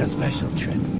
a special trip.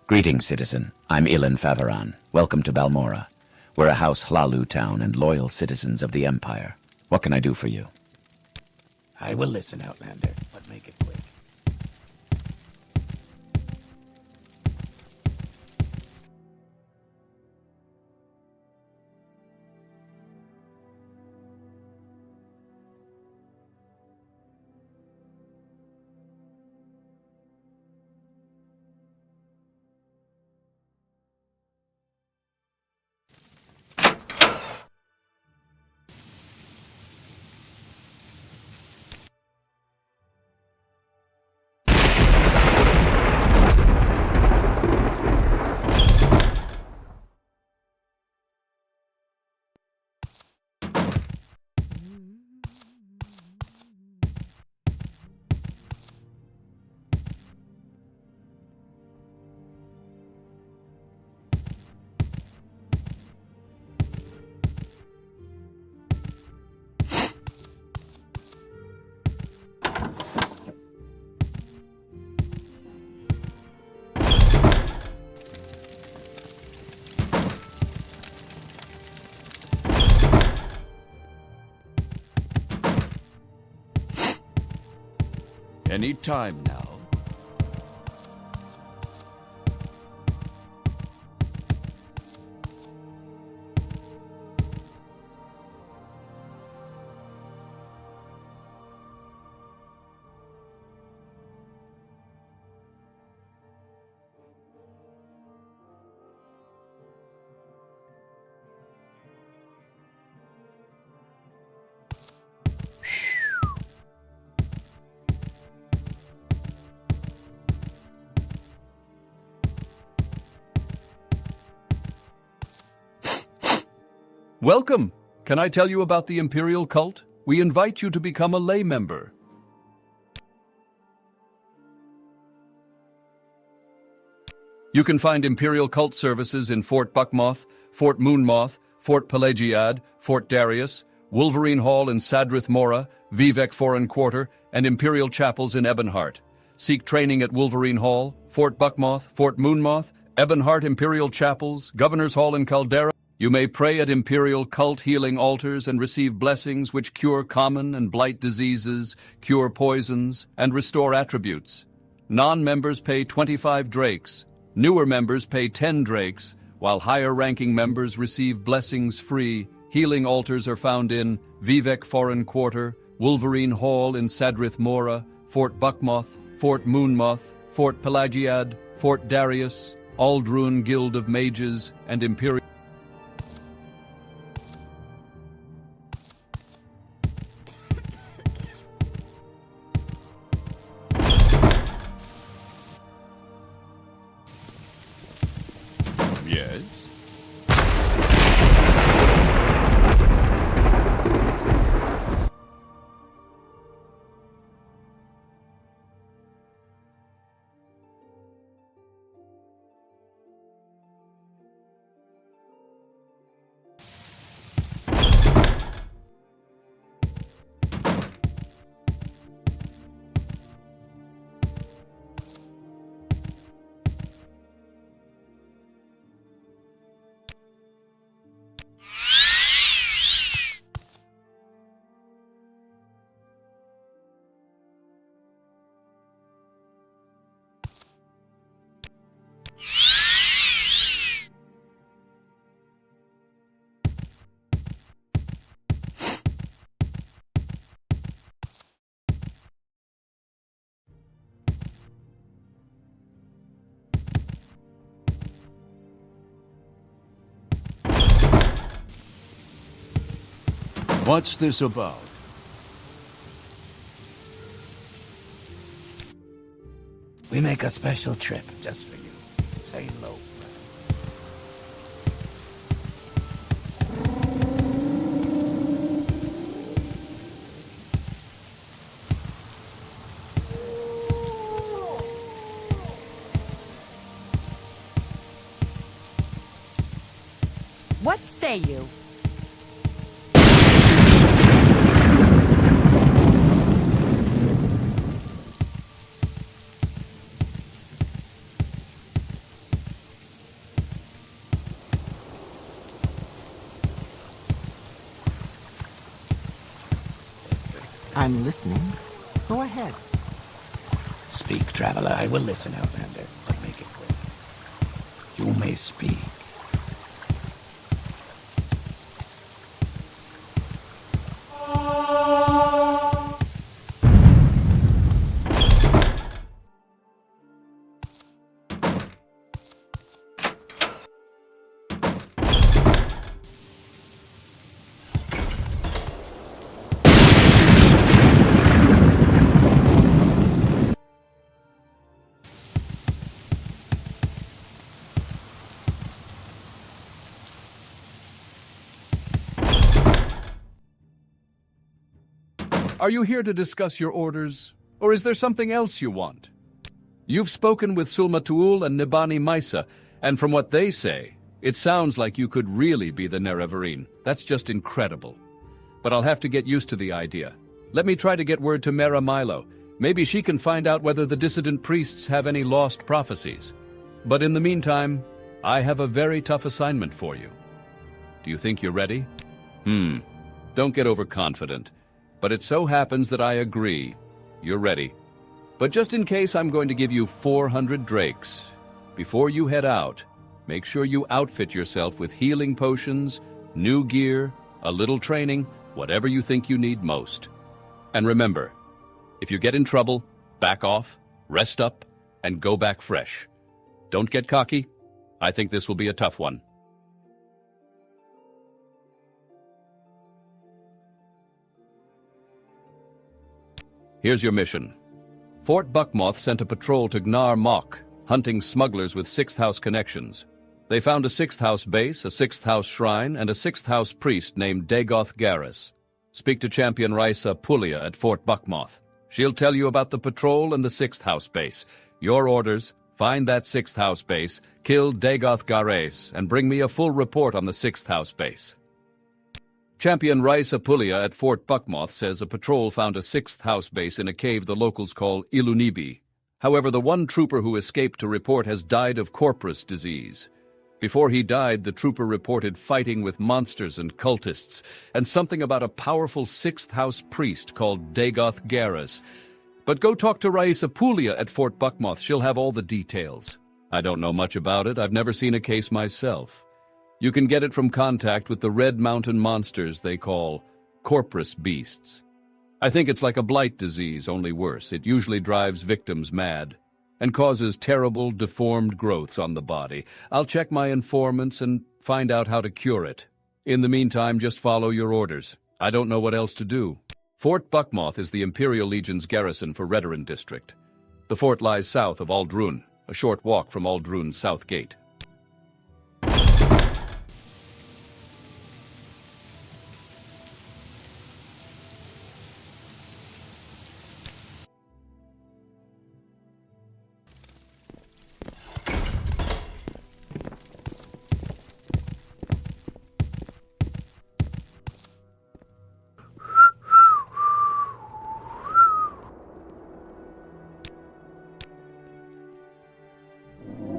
Greetings, citizen. I'm Ilan Favaran. Welcome to Balmora. We're a House Hlalu town and loyal citizens of the Empire. What can I do for you? I will listen, Outlander, but make it quick. Any time now. Welcome! Can I tell you about the Imperial Cult? We invite you to become a lay member. You can find Imperial Cult services in Fort Buckmoth, Fort Moonmoth, Fort Pelagiad, Fort Darius, Wolverine Hall in Sadrith Mora, Vivek Foreign Quarter, and Imperial Chapels in Ebonheart. Seek training at Wolverine Hall, Fort Buckmoth, Fort Moonmoth, Ebonheart Imperial Chapels, Governor's Hall in Caldera. You may pray at Imperial Cult healing altars and receive blessings which cure common and blight diseases, cure poisons, and restore attributes. Non-members pay 25 drakes. Newer members pay 10 drakes, while higher-ranking members receive blessings free. Healing altars are found in Vivek Foreign Quarter, Wolverine Hall in Sadrith Mora, Fort Buckmoth, Fort Moonmoth, Fort Pelagiad, Fort Darius, Aldrune Guild of Mages, and Imperial... Yes? What's this about? We make a special trip just for you. Say hello. What say you? I'm listening. Go ahead. Speak, traveler. I will listen, Outlander, but make it quick. You may speak. Are you here to discuss your orders, or is there something else you want? You've spoken with Sulmatuul and Nibani Maisa, and from what they say, it sounds like you could really be the Nerevarine. That's just incredible. But I'll have to get used to the idea. Let me try to get word to Mera Milo. Maybe she can find out whether the dissident priests have any lost prophecies. But in the meantime, I have a very tough assignment for you. Do you think you're ready? Don't get overconfident. But it so happens that I agree. You're ready. But just in case, I'm going to give you 400 drakes. Before you head out, make sure you outfit yourself with healing potions, new gear, a little training, whatever you think you need most. And remember, if you get in trouble, back off, rest up, and go back fresh. Don't get cocky. I think this will be a tough one. Here's your mission. Fort Buckmoth sent a patrol to Gnar Mok, hunting smugglers with Sixth House connections. They found a Sixth House base, a Sixth House shrine, and a Sixth House priest named Dagoth Garrus. Speak to Champion Raisa Pulia at Fort Buckmoth. She'll tell you about the patrol and the Sixth House base. Your orders: find that Sixth House base, kill Dagoth Garrus, and bring me a full report on the Sixth House base. Champion Raisa Pulia at Fort Buckmoth says a patrol found a Sixth House base in a cave the locals call Ilunibi. However, the one trooper who escaped to report has died of corpus disease. Before he died, the trooper reported fighting with monsters and cultists, and something about a powerful Sixth House priest called Dagoth Garrus. But go talk to Raisa Pulia at Fort Buckmoth. She'll have all the details. I don't know much about it. I've never seen a case myself. You can get it from contact with the Red Mountain monsters they call corpus beasts. I think it's like a blight disease, only worse. It usually drives victims mad and causes terrible, deformed growths on the body. I'll check my informants and find out how to cure it. In the meantime, just follow your orders. I don't know what else to do. Fort Buckmoth is the Imperial Legion's garrison for Redoran District. The fort lies south of Aldrun, a short walk from Aldrun's south gate.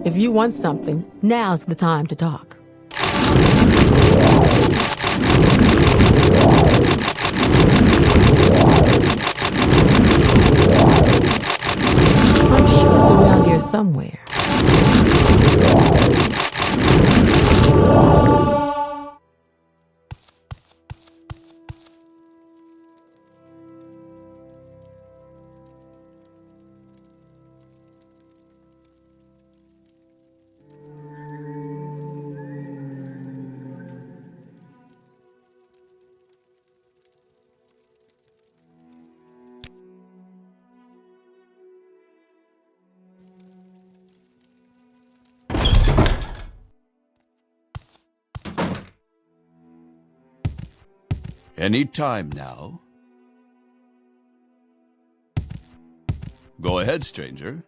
If you want something, now's the time to talk. I'm sure it's around here somewhere. Any time now. Go ahead, stranger.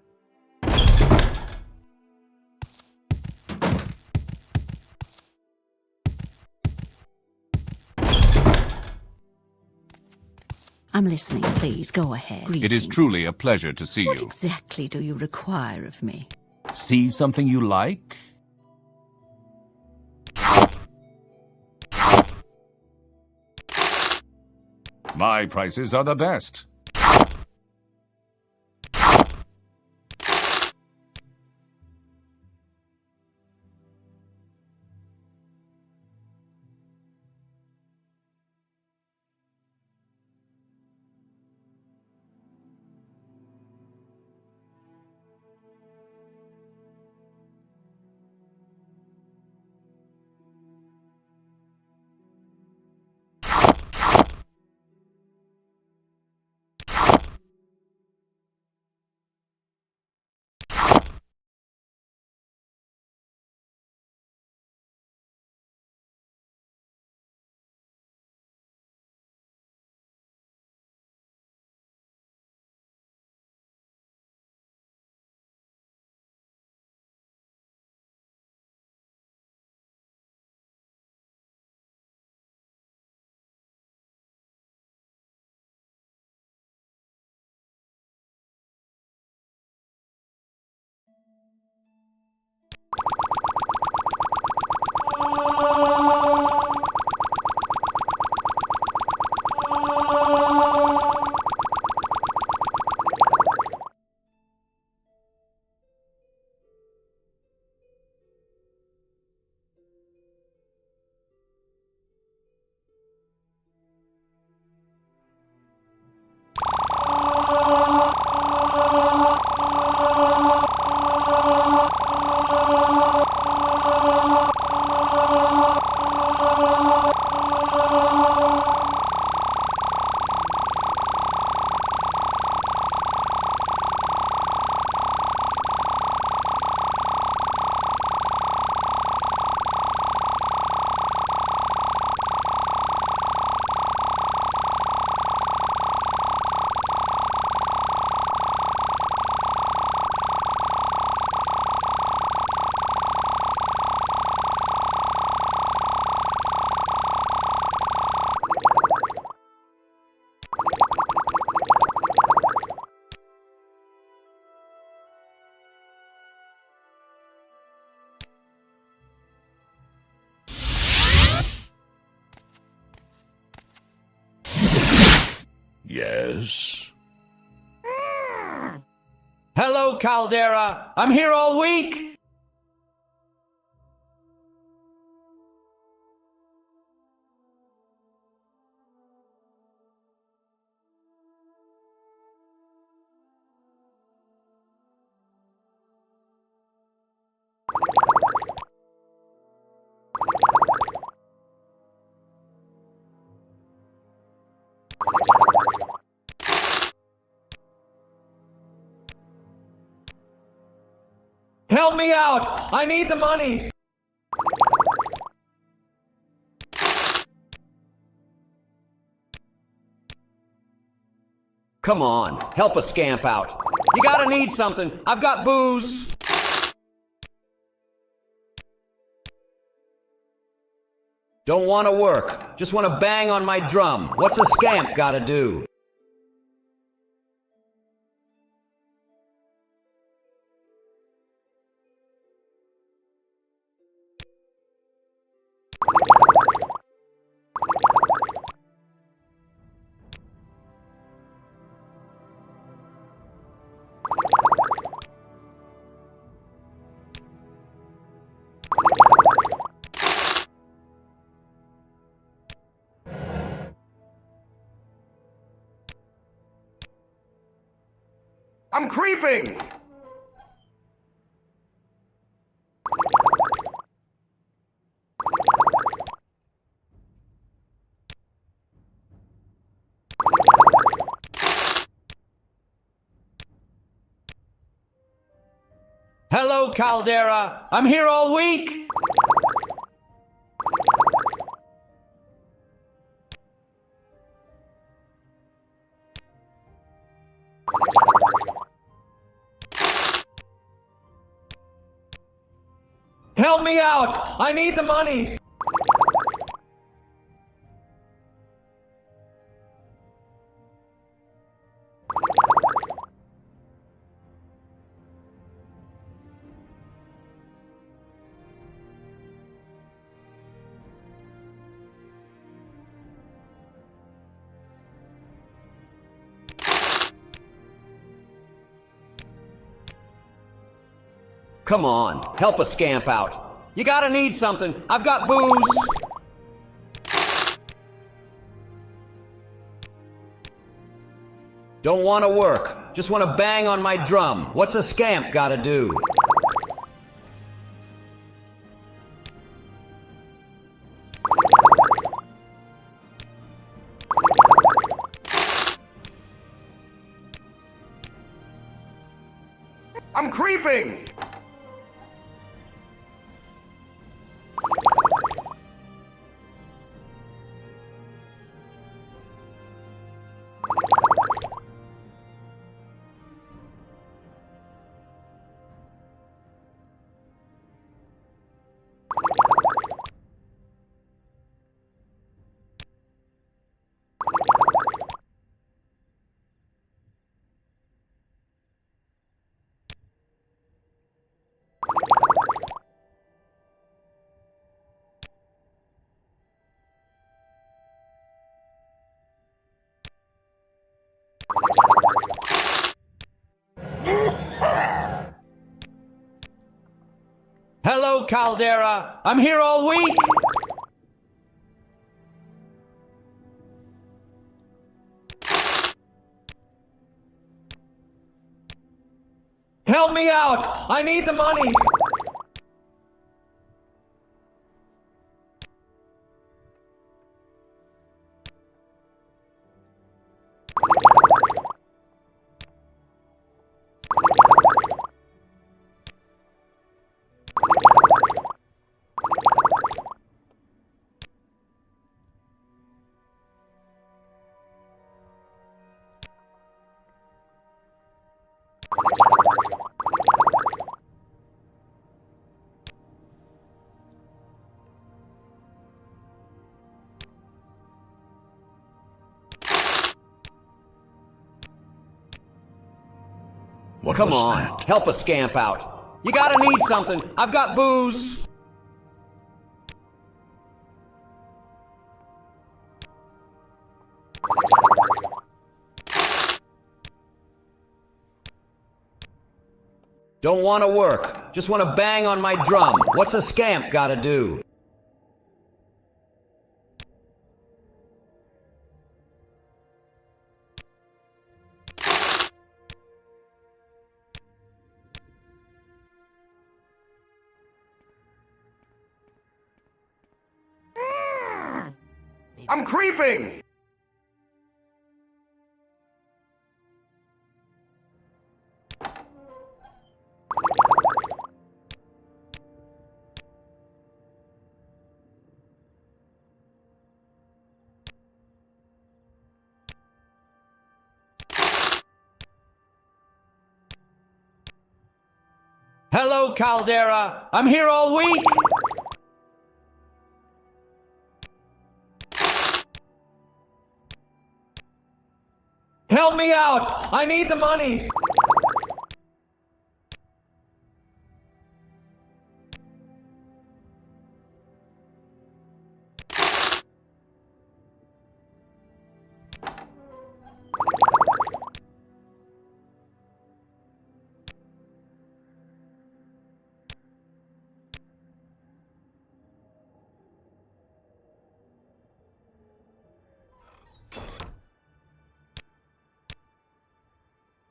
I'm listening, please. Go ahead. It is truly a pleasure to see What you. exactly do you require of me? See something you like? My prices are the best. Yes? Hello, Caldera. I'm here all week. Help me out! I need the money! Come on, help a scamp out. You gotta need something. I've got booze. Don't want to work. Just want to bang on my drum. What's a scamp gotta do? I'm creeping! Hello, Caldera. I'm here all week. Help me out! I need the money! Come on, help a scamp out. You gotta need something. I've got booze. Don't want to work. Just want to bang on my drum. What's a scamp gotta do? I'm creeping! Hello, Caldera. I'm here all week. Help me out. I need the money. What Come was on, that? help a scamp out. You gotta need something. I've got booze. Don't want to work. Just want to bang on my drum. What's a scamp gotta do? I'm creeping! Hello, Caldera. I'm here all week. Help me out. I need the money.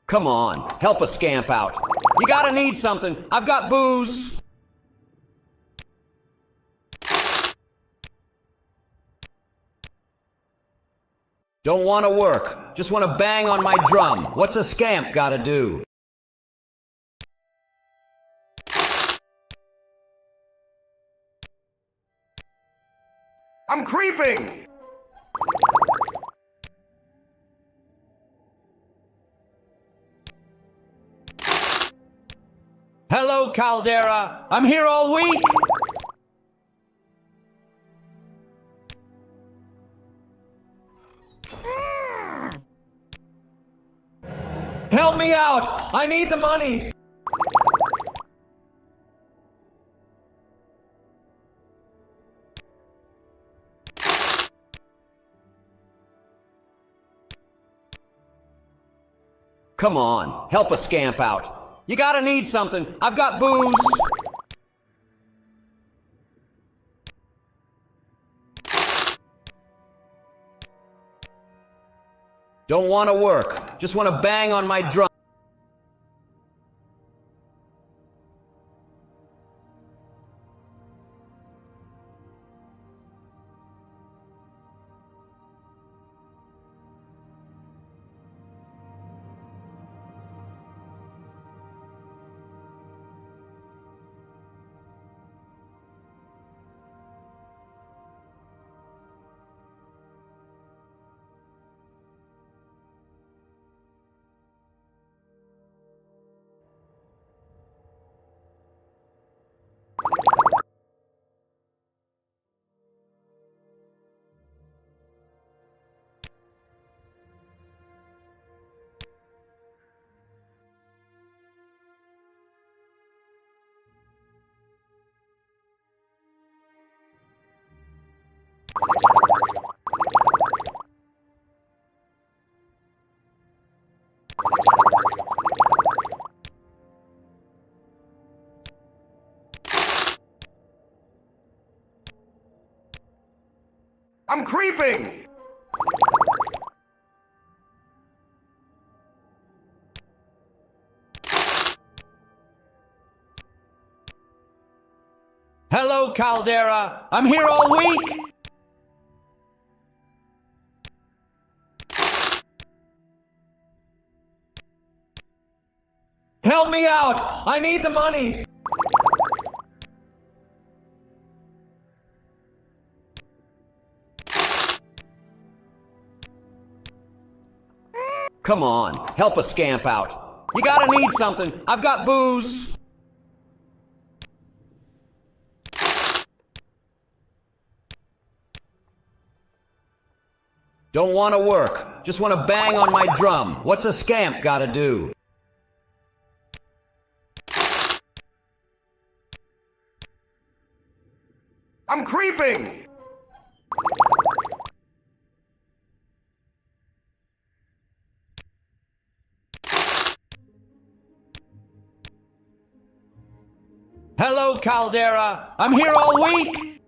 Come on, help a scamp out. You gotta need something. I've got booze. Don't want to work. Just want to bang on my drum. What's a scamp gotta do? I'm creeping! Hello, Caldera. I'm here all week. Help me out. I need the money. Come on, help a scamp out. You gotta need something. I've got booze. Don't want to work. Just want to bang on my drum. I'm creeping! Hello, Caldera. I'm here all week. Help me out. I need the money. Come on, help a scamp out. You gotta need something. I've got booze. Don't want to work. Just want to bang on my drum. What's a scamp gotta do? I'm creeping! Hello, Caldera. I'm here all week.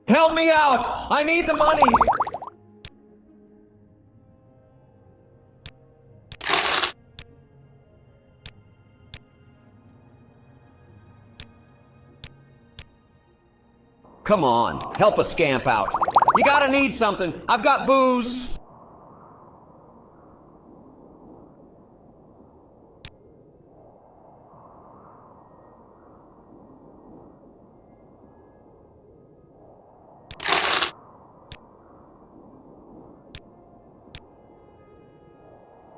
Help me out. I need the money. Come on, help a scamp out. You gotta need something. I've got booze.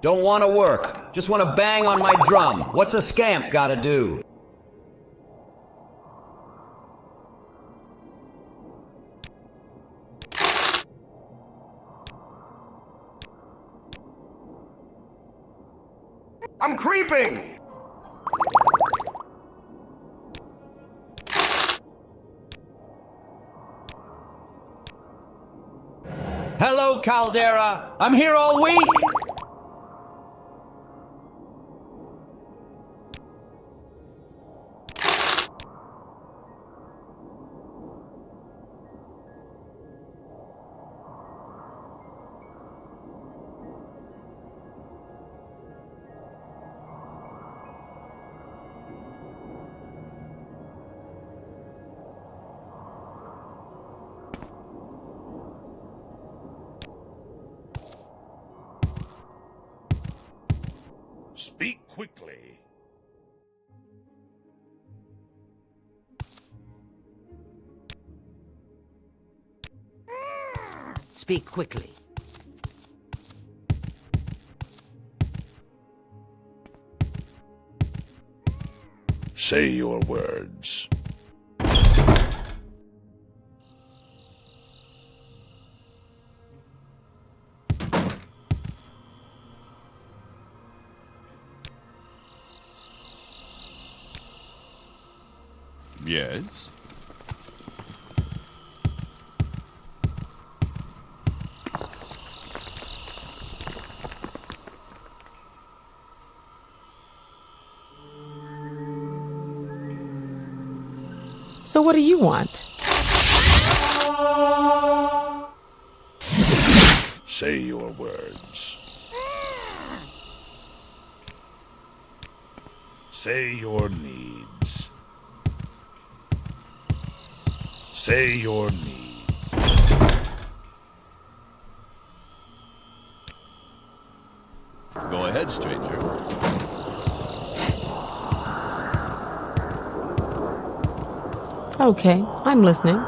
Don't want to work. Just want to bang on my drum. What's a scamp gotta do? I'm creeping! Hello, Caldera. I'm here all week. Speak quickly. Speak quickly. Say your words. Yes? So what do you want? Say your words. Say your needs. Say your needs. Go ahead, stranger. Okay, I'm listening.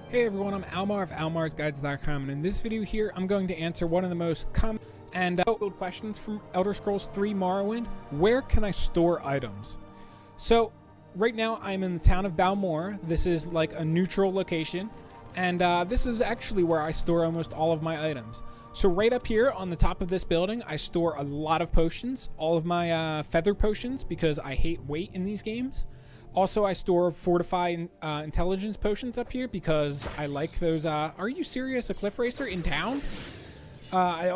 Hey everyone, I'm Almar of almarsguides.com, and in this video here, I'm going to answer one of the most common and questions from Elder Scrolls 3 Morrowind. Where can I store items? So, right now I'm in the town of Balmora. This is like a neutral location, and this is actually where I store almost all of my items. So right up here on the top of this building, I store a lot of potions, all of my feather potions, because I hate weight in these games. Also, I store Fortify Intelligence potions up here because I like those. Are you serious? A cliff racer in town? I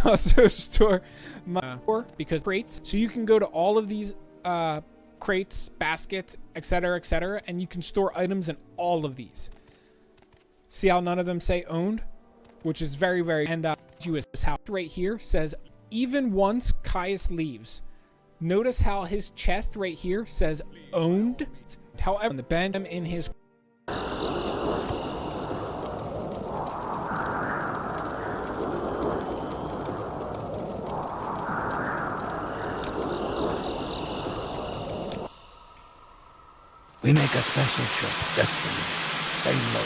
also store my because crates. So you can go to all of these crates, baskets, etc., and you can store items in all of these. See how none of them say owned, which is very, very. And this house right here says even once Caius leaves. Notice how his chest right here says owned. However, the bend in his We make a special trip just for you. Say hello.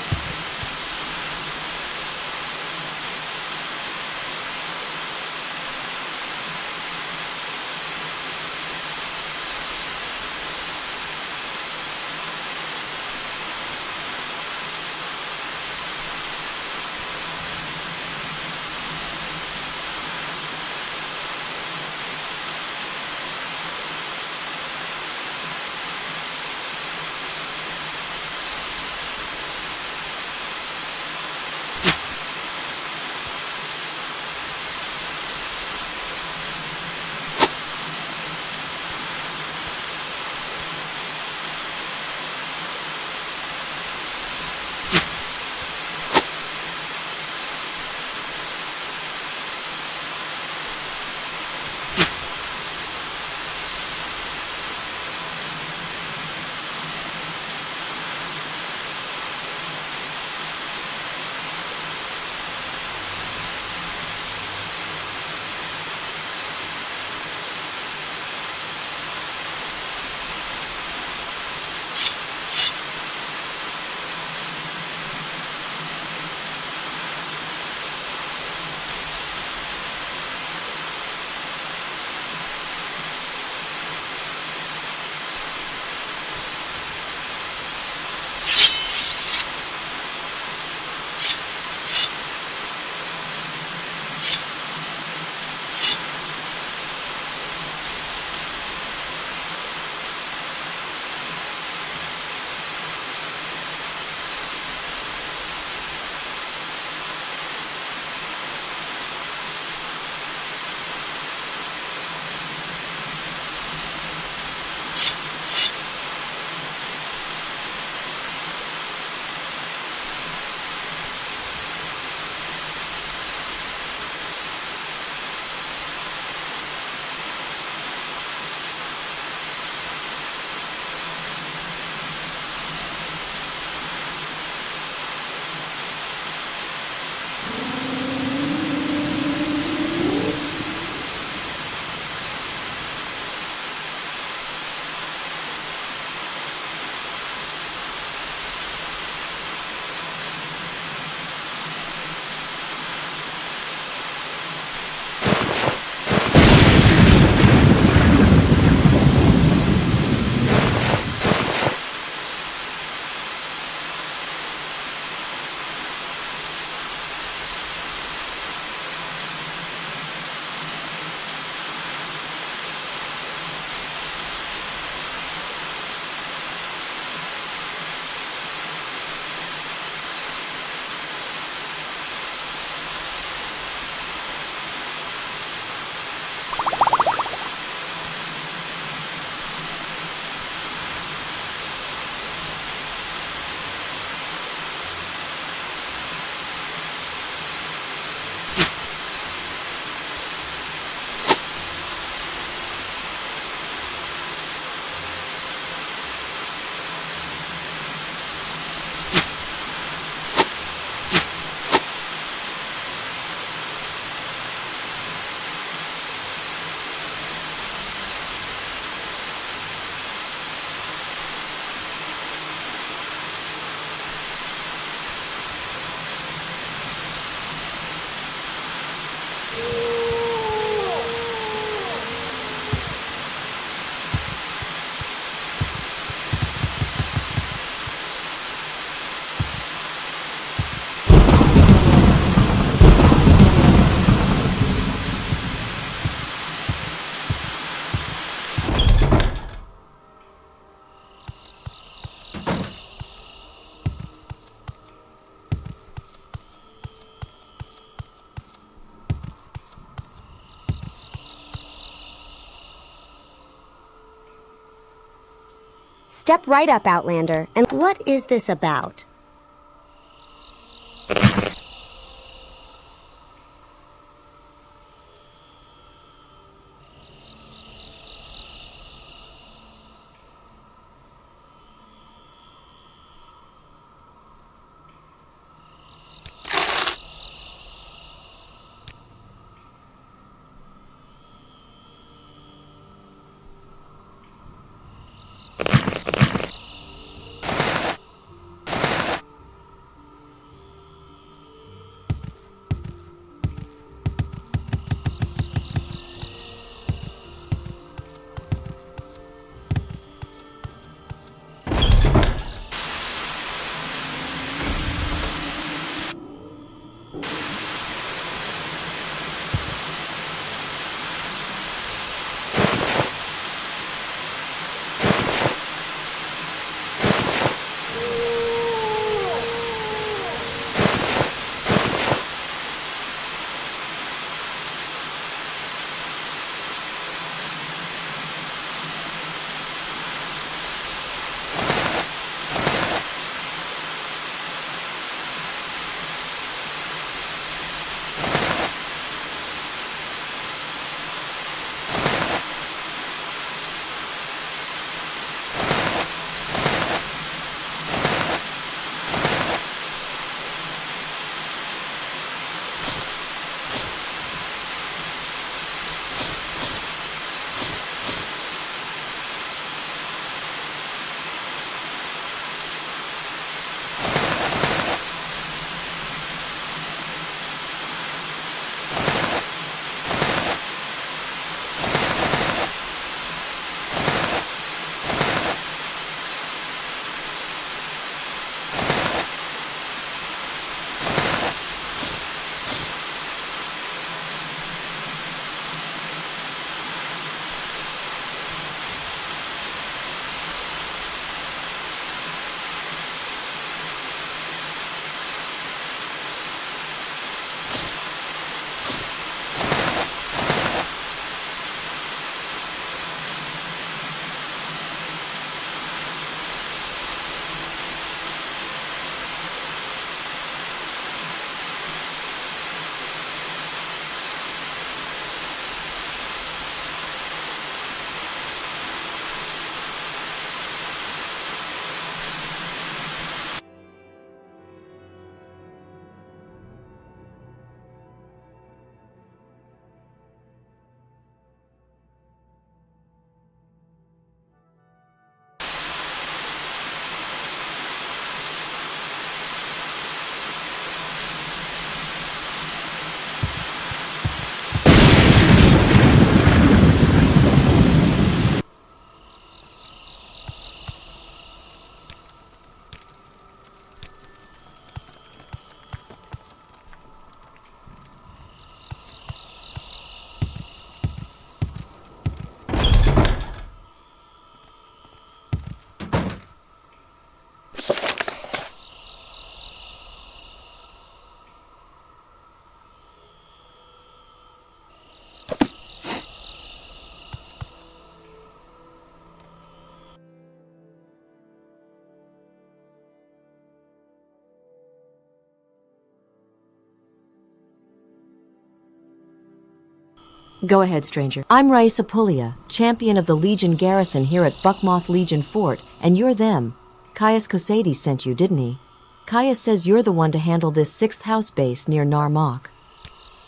Step right up, Outlander. And what is this about? Go ahead, stranger. I'm Raisa Pullia, champion of the Legion garrison here at Buckmoth Legion Fort, and you're them. Caius Cosades sent you, didn't he? Caius says you're the one to handle this 6th house base near Narmok.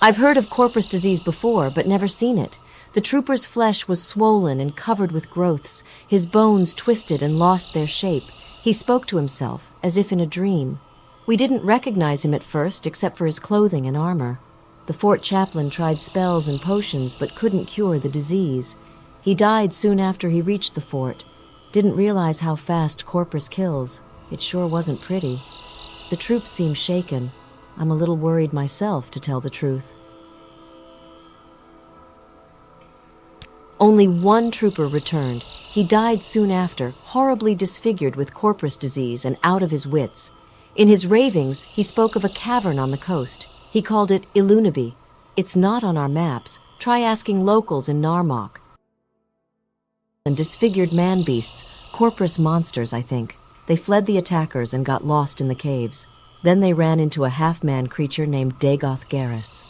I've heard of Corpus disease before, but never seen it. The trooper's flesh was swollen and covered with growths, his bones twisted and lost their shape. He spoke to himself, as if in a dream. We didn't recognize him at first, except for his clothing and armor. The fort chaplain tried spells and potions, but couldn't cure the disease. He died soon after he reached the fort. Didn't realize how fast Corpus kills. It sure wasn't pretty. The troops seem shaken. I'm a little worried myself, to tell the truth. Only one trooper returned. He died soon after, horribly disfigured with Corpus disease and out of his wits. In his ravings, he spoke of a cavern on the coast. He called it Ilunaby. It's not on our maps. Try asking locals in Narmok. and disfigured man-beasts, corporous monsters, I think. They fled the attackers and got lost in the caves. Then they ran into a half-man creature named Dagoth Garrus.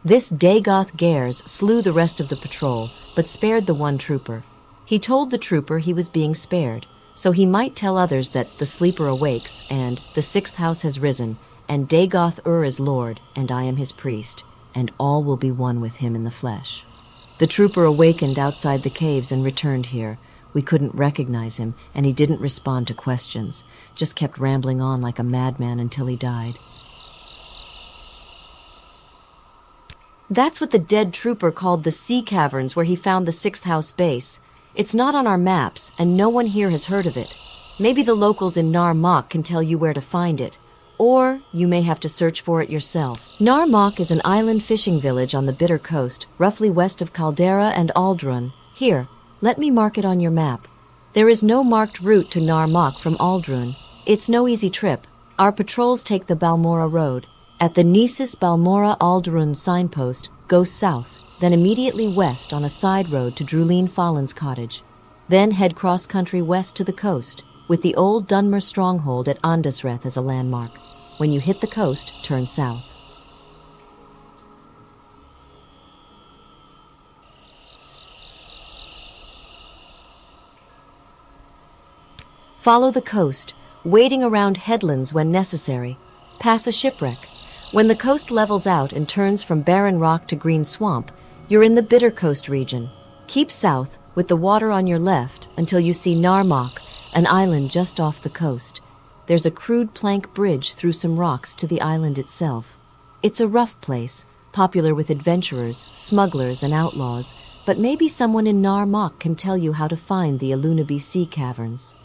This Dagoth Gares slew the rest of the patrol, but spared the one trooper. He told the trooper he was being spared, so he might tell others that the sleeper awakes, and the sixth house has risen, and Dagoth is Lord, and I am his priest, and all will be one with him in the flesh. The trooper awakened outside the caves and returned here. We couldn't recognize him, and he didn't respond to questions, just kept rambling on like a madman until he died. That's what the dead trooper called the sea caverns where he found the sixth house base. It's not on our maps, and no one here has heard of it. Maybe the locals in Nar Mok can tell you where to find it, or you may have to search for it yourself. Nar Mok is an island fishing village on the Bitter Coast, roughly west of Caldera and Aldrun. Here, let me mark it on your map. There is no marked route to Nar Mok from Aldrun. It's no easy trip. Our patrols take the Balmora Road. At the Nisis Balmora Aldrun signpost, go south, then immediately west on a side road to Drulene Fallen's cottage. Then head cross-country west to the coast, with the old Dunmer stronghold at Andasreth as a landmark. When you hit the coast, turn south. Follow the coast, wading around headlands when necessary. Pass a shipwreck. When the coast levels out and turns from barren rock to green swamp, you're in the Bitter Coast region. Keep south, with the water on your left, until you see Nar Mok, an island just off the coast. There's a crude plank bridge through some rocks to the island itself. It's a rough place, popular with adventurers, smugglers, and outlaws, but maybe someone in Nar Mok can tell you how to find the Alunaby Sea Caverns.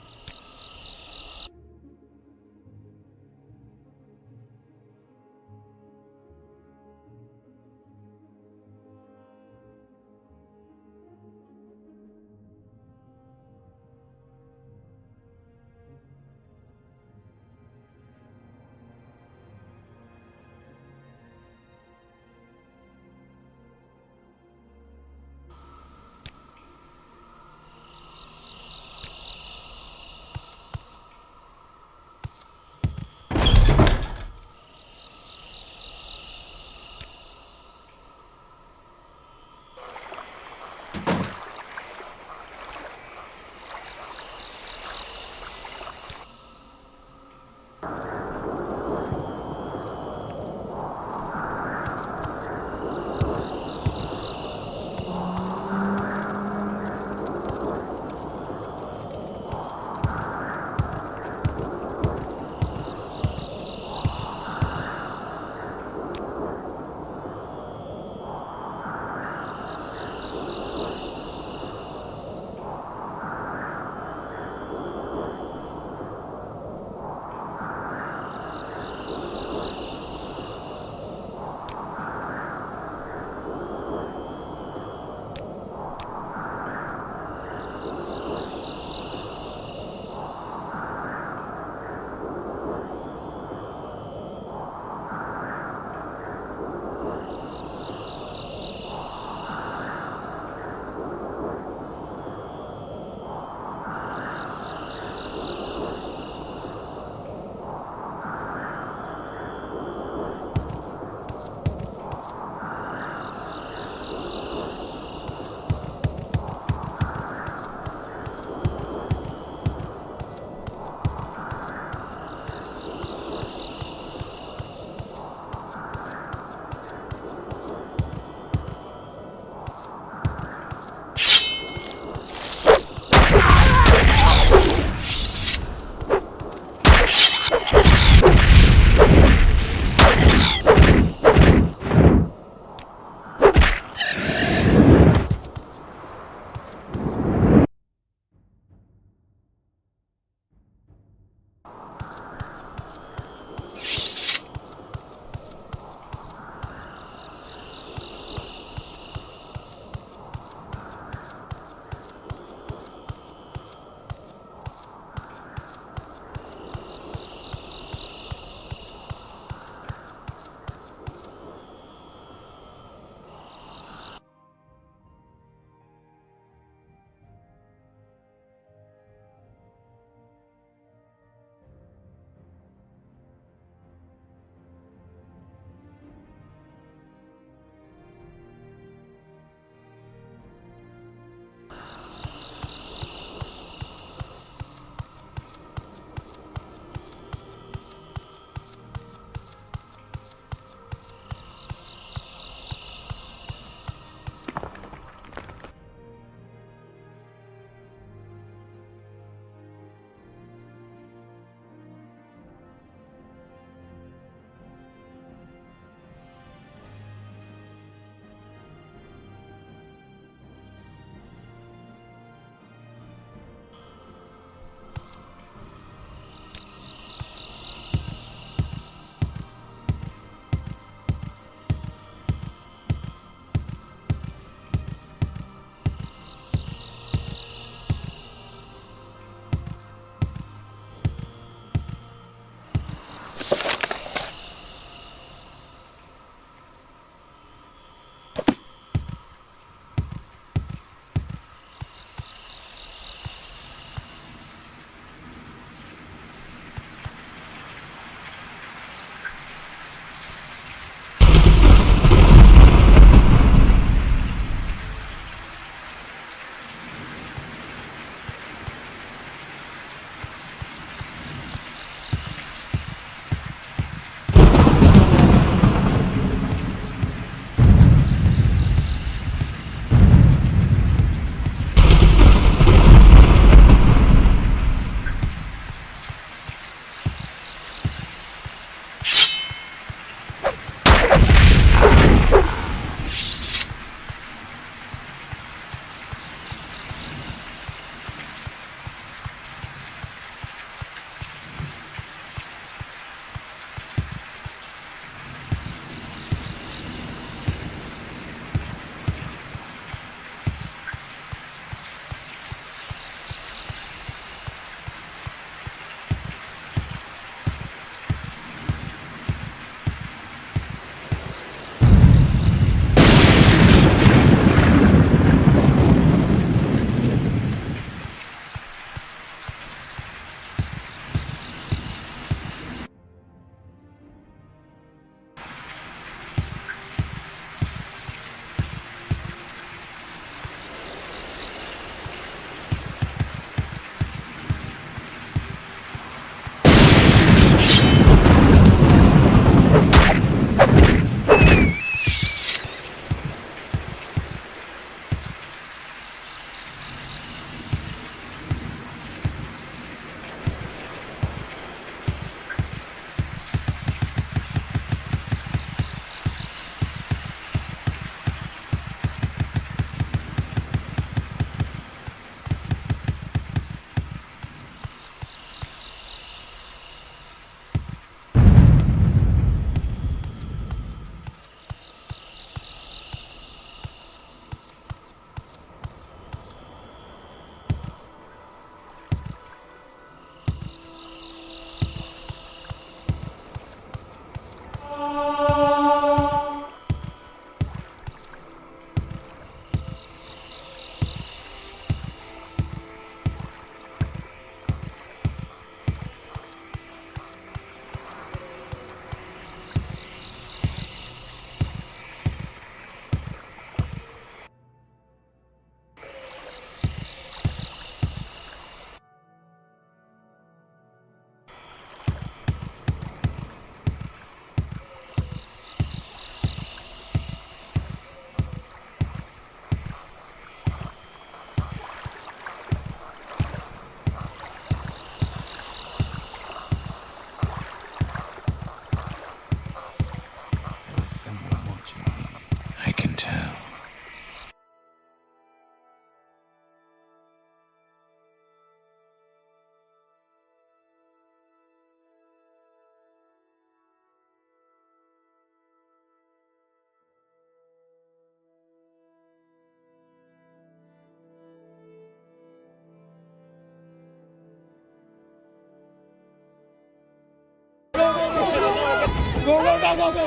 Go, go, go, go, go!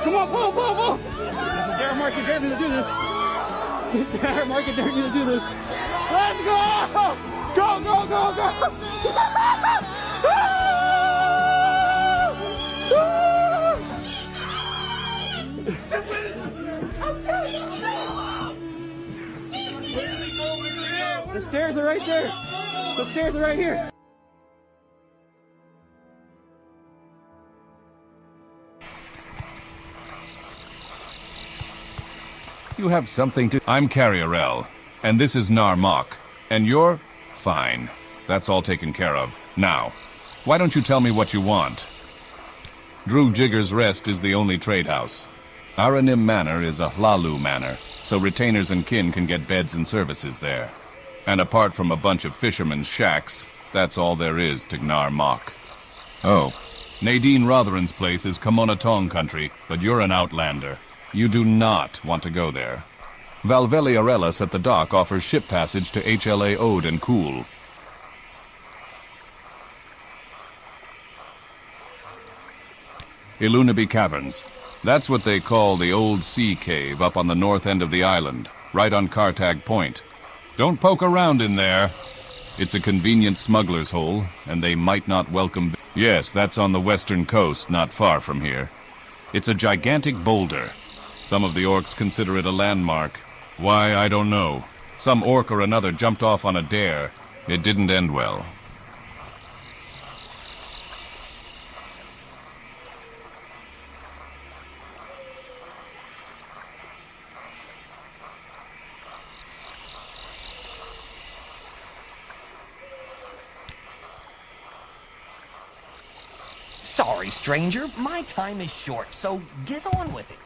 Come on, pull, pull, pull! Dare Mark and Dare to do this. Dare Mark and Dare to do this. Let's go! Go, go, go, go! The stairs are right there. The stairs are right here. You have something to... I'm Carriorel, and this is Narmok. And you're... fine. That's all taken care of. Now, why don't you tell me what you want? Drew Jigger's Rest is the only trade house. Aranim Manor is a Hlalu manor, so retainers and kin can get beds and services there. And apart from a bunch of fishermen's shacks, that's all there is to Narmok. Oh, Nadine Rotheran's place is Kamonatong country, but you're an outlander. You do not want to go there. Valveli Arelis at the dock offers ship passage to HLA Ode and Cool. Ilunaby Caverns. That's what they call the Old Sea Cave up on the north end of the island, right on Kartag Point. Don't poke around in there. It's a convenient smuggler's hole, and they might not welcome... Yes, that's on the western coast, not far from here. It's a gigantic boulder. Some of the orcs consider it a landmark. Why, I don't know. Some orc or another jumped off on a dare. It didn't end well. Sorry, stranger. My time is short, so get on with it.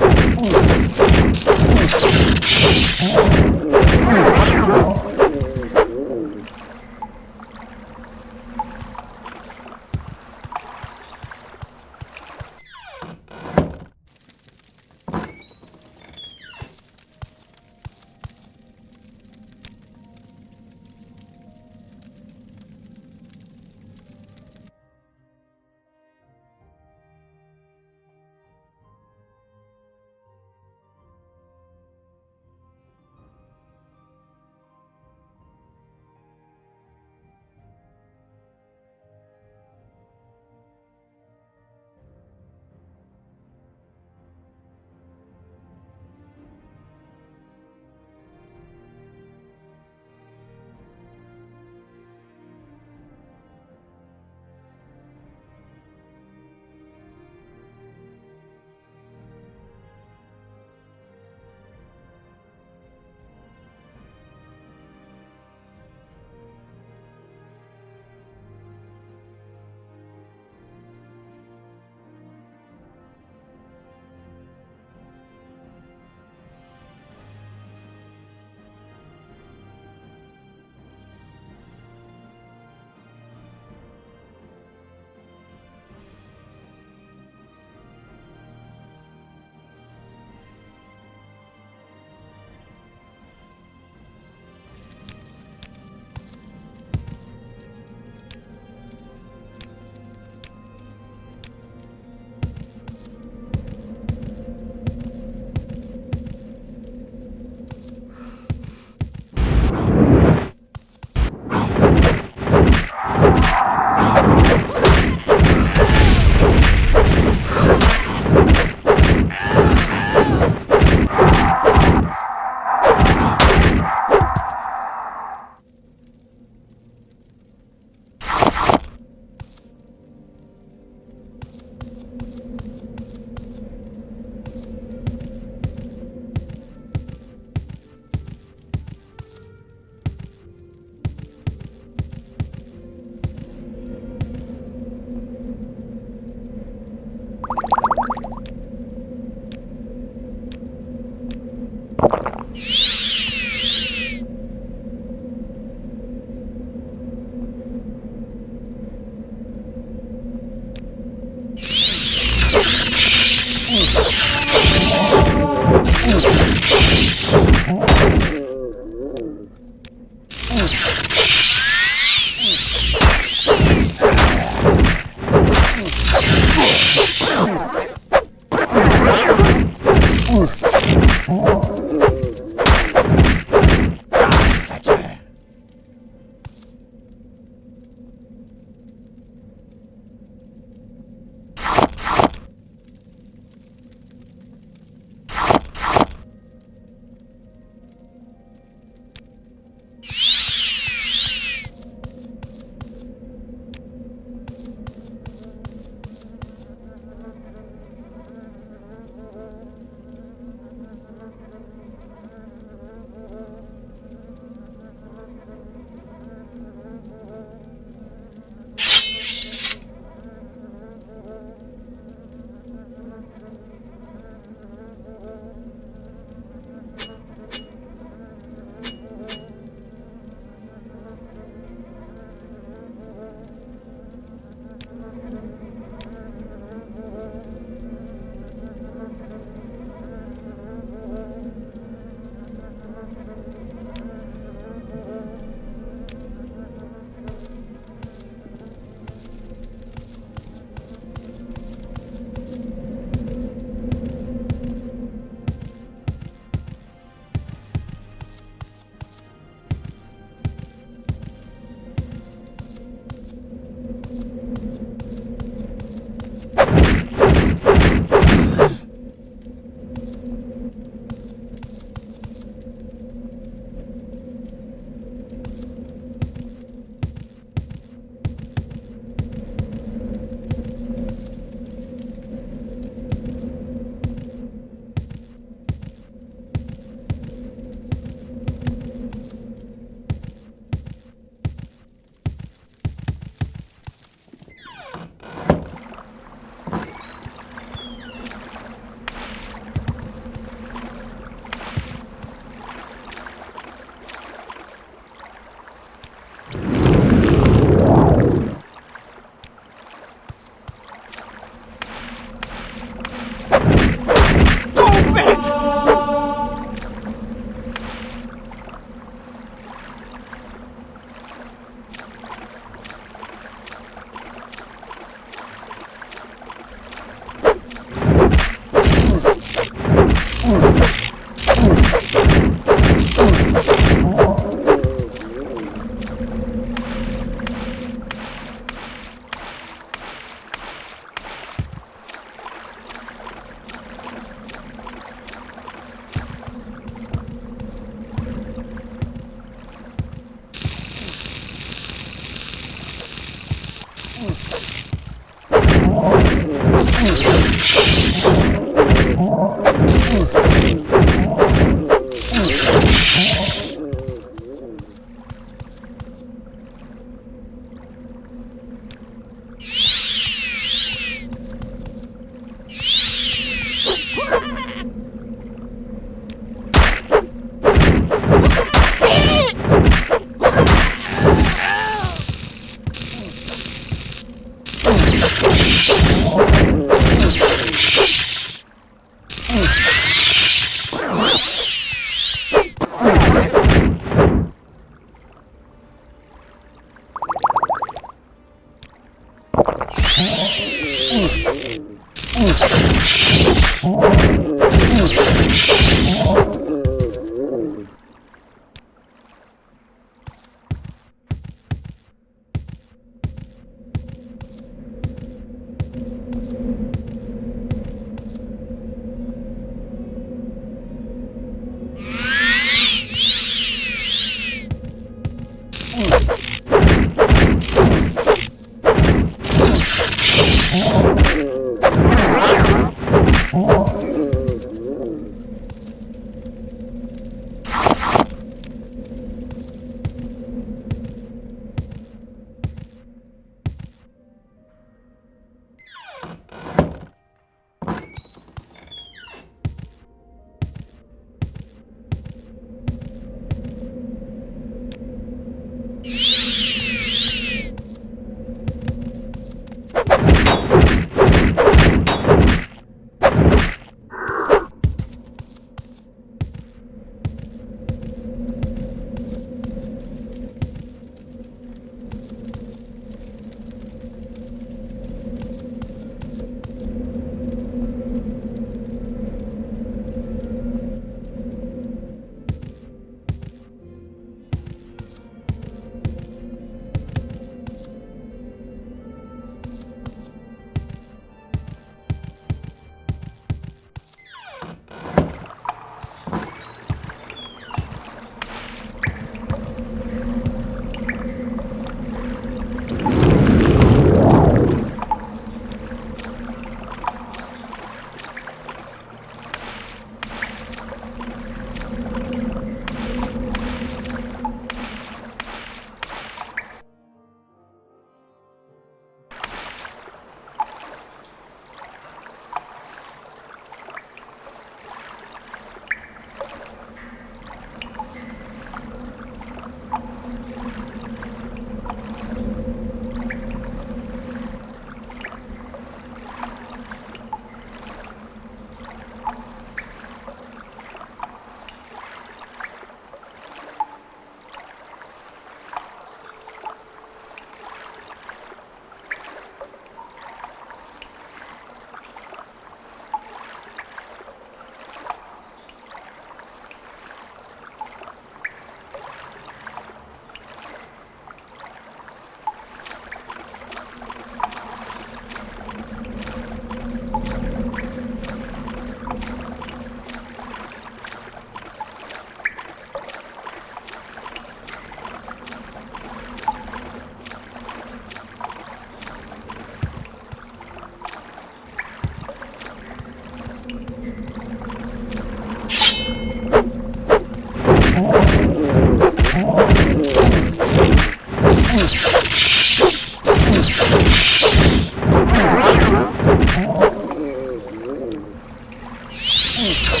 You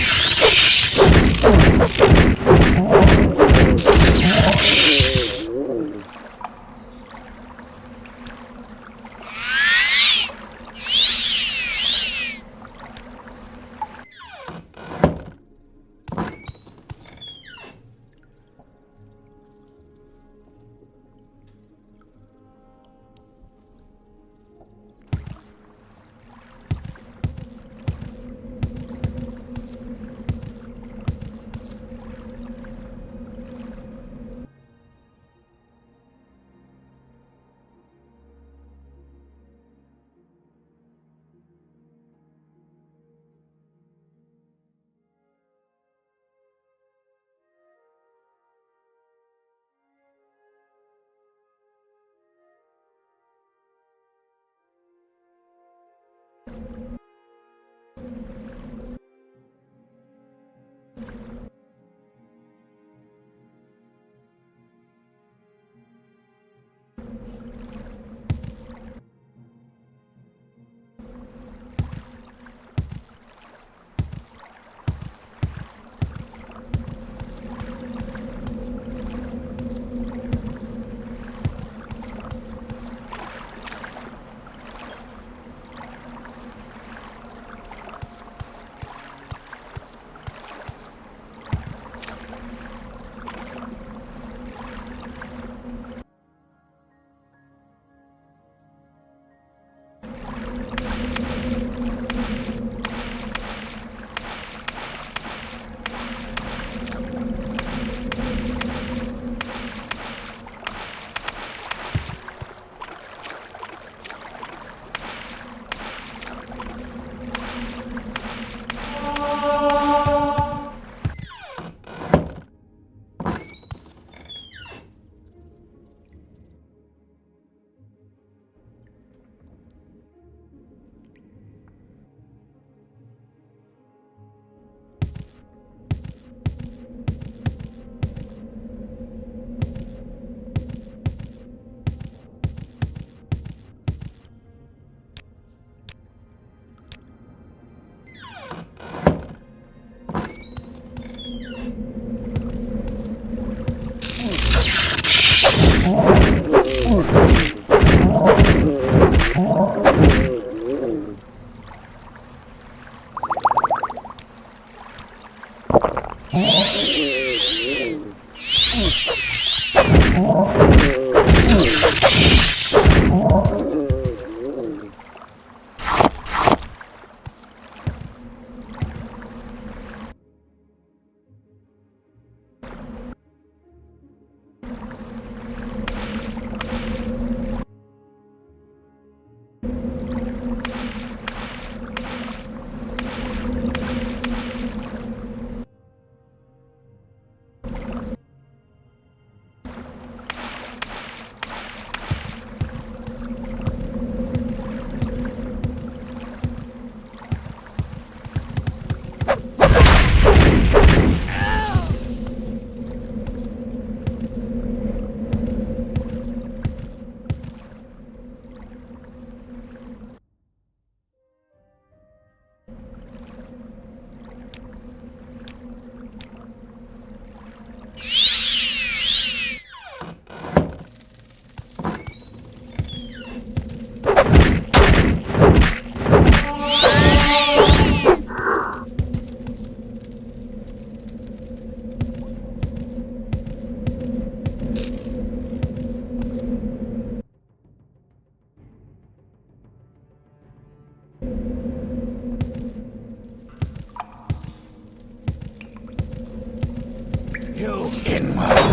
inward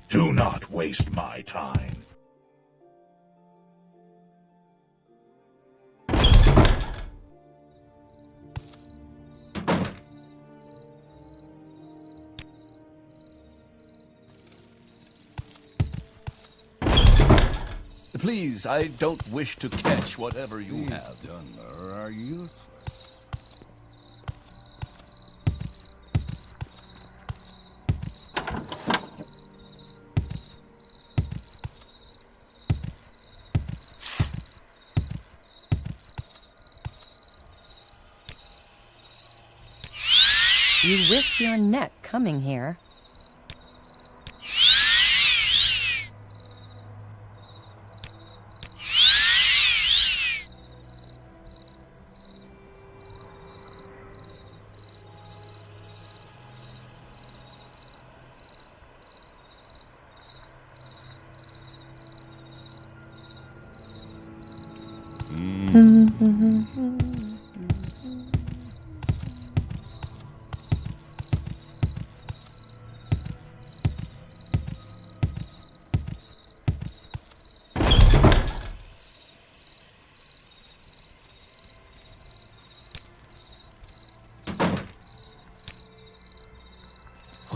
Do not waste my time. Please, I don't wish to catch whatever you have. Dunmer are useless. You risk your neck coming here.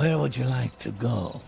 Where would you like to go?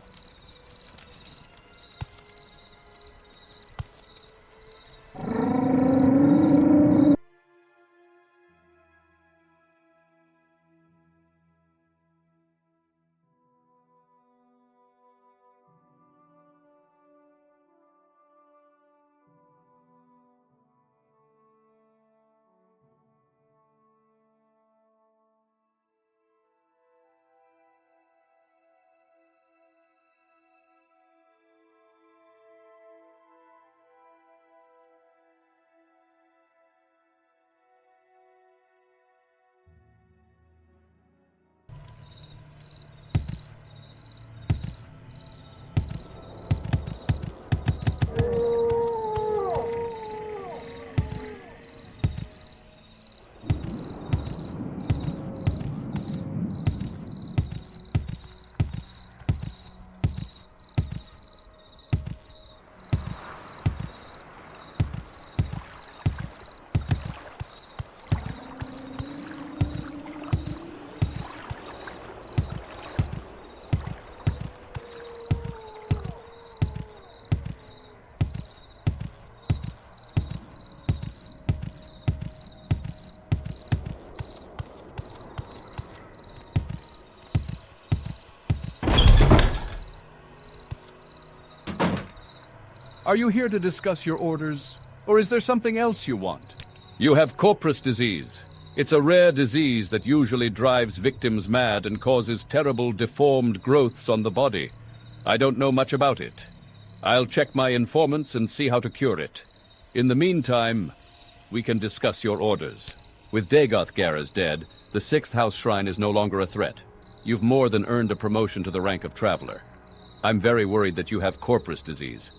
Are you here to discuss your orders, or is there something else you want? You have corpus disease. It's a rare disease that usually drives victims mad and causes terrible deformed growths on the body. I don't know much about it. I'll check my informants and see how to cure it. In the meantime, we can discuss your orders. With Dagoth Gara's dead, the 6th House Shrine is no longer a threat. You've more than earned a promotion to the rank of Traveler. I'm very worried that you have corpus disease.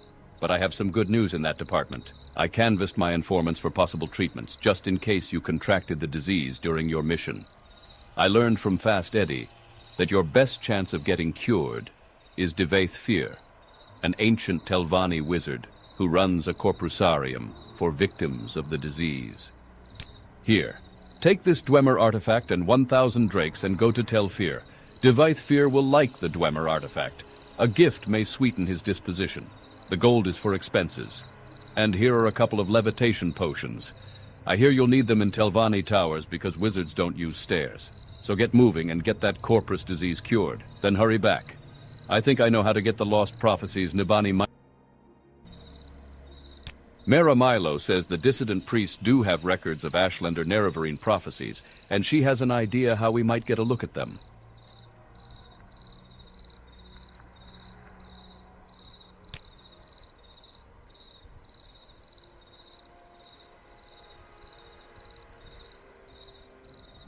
But I have some good news in that department. I canvassed my informants for possible treatments, just in case you contracted the disease during your mission. I learned from Fast Eddie that your best chance of getting cured is Devaith Fear, an ancient Telvanni wizard who runs a corpusarium for victims of the disease. Here, take this Dwemer artifact and 1,000 drakes and go to Telfir. Devaith Fear will like the Dwemer artifact. A gift may sweeten his disposition. The gold is for expenses. And here are a couple of levitation potions. I hear you'll need them in Telvanni Towers because wizards don't use stairs. So get moving and get that corpus disease cured. Then hurry back. I think I know how to get the lost prophecies Nibani Mara Milo says the dissident priests do have records of Ashlander Nerevarine prophecies, and she has an idea how we might get a look at them.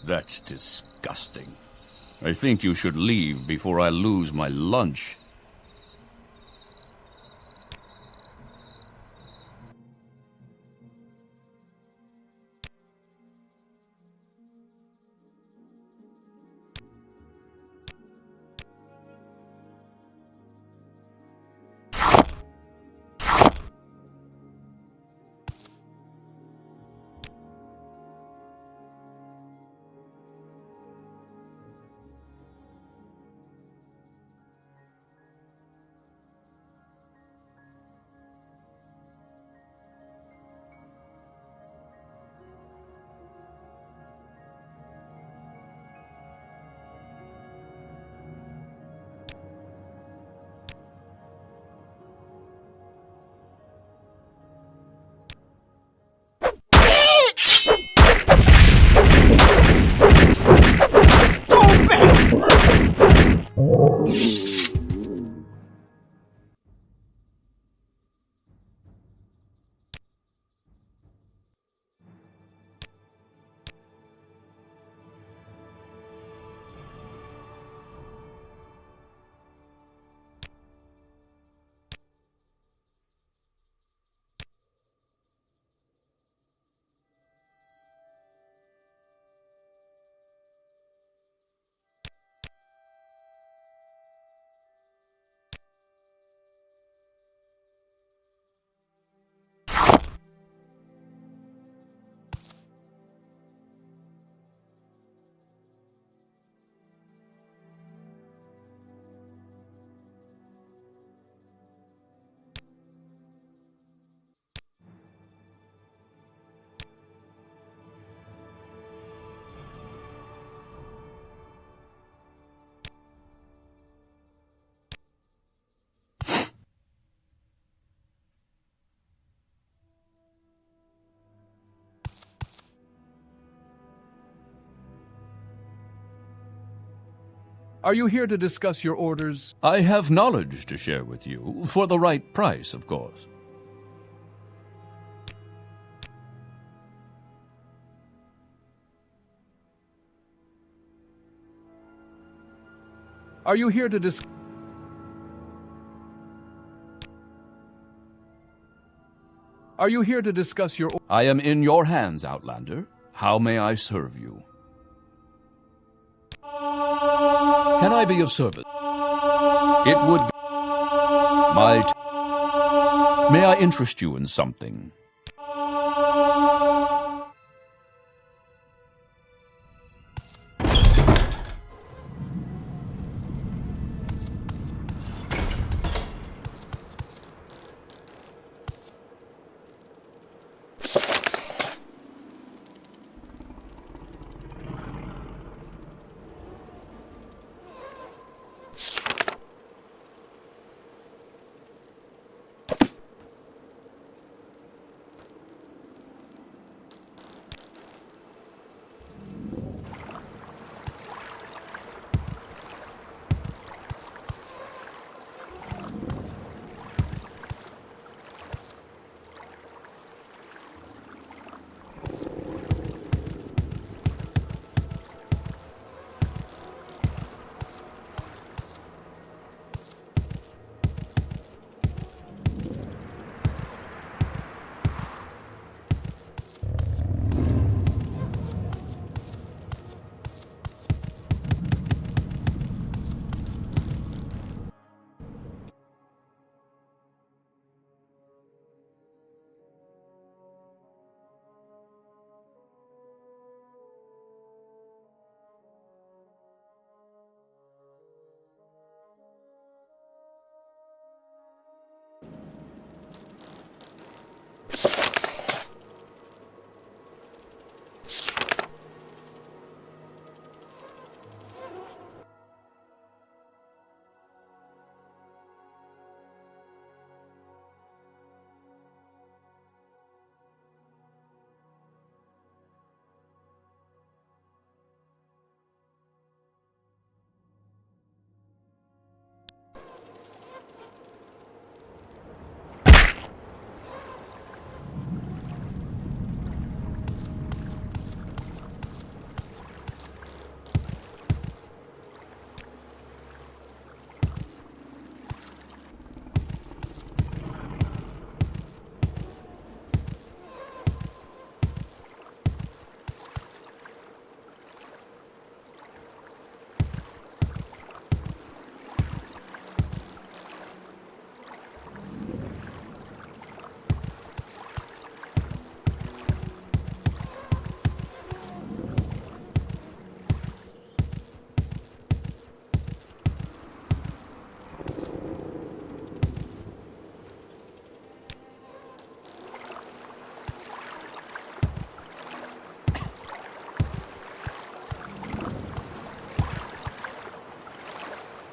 That's disgusting. I think you should leave before I lose my lunch. Are you here to discuss your orders? I have knowledge to share with you, for the right price, of course. Are you here to discuss... Are you here to discuss your... I am in your hands, Outlander. How may I serve you? Can I be of service? It would be May I interest you in something?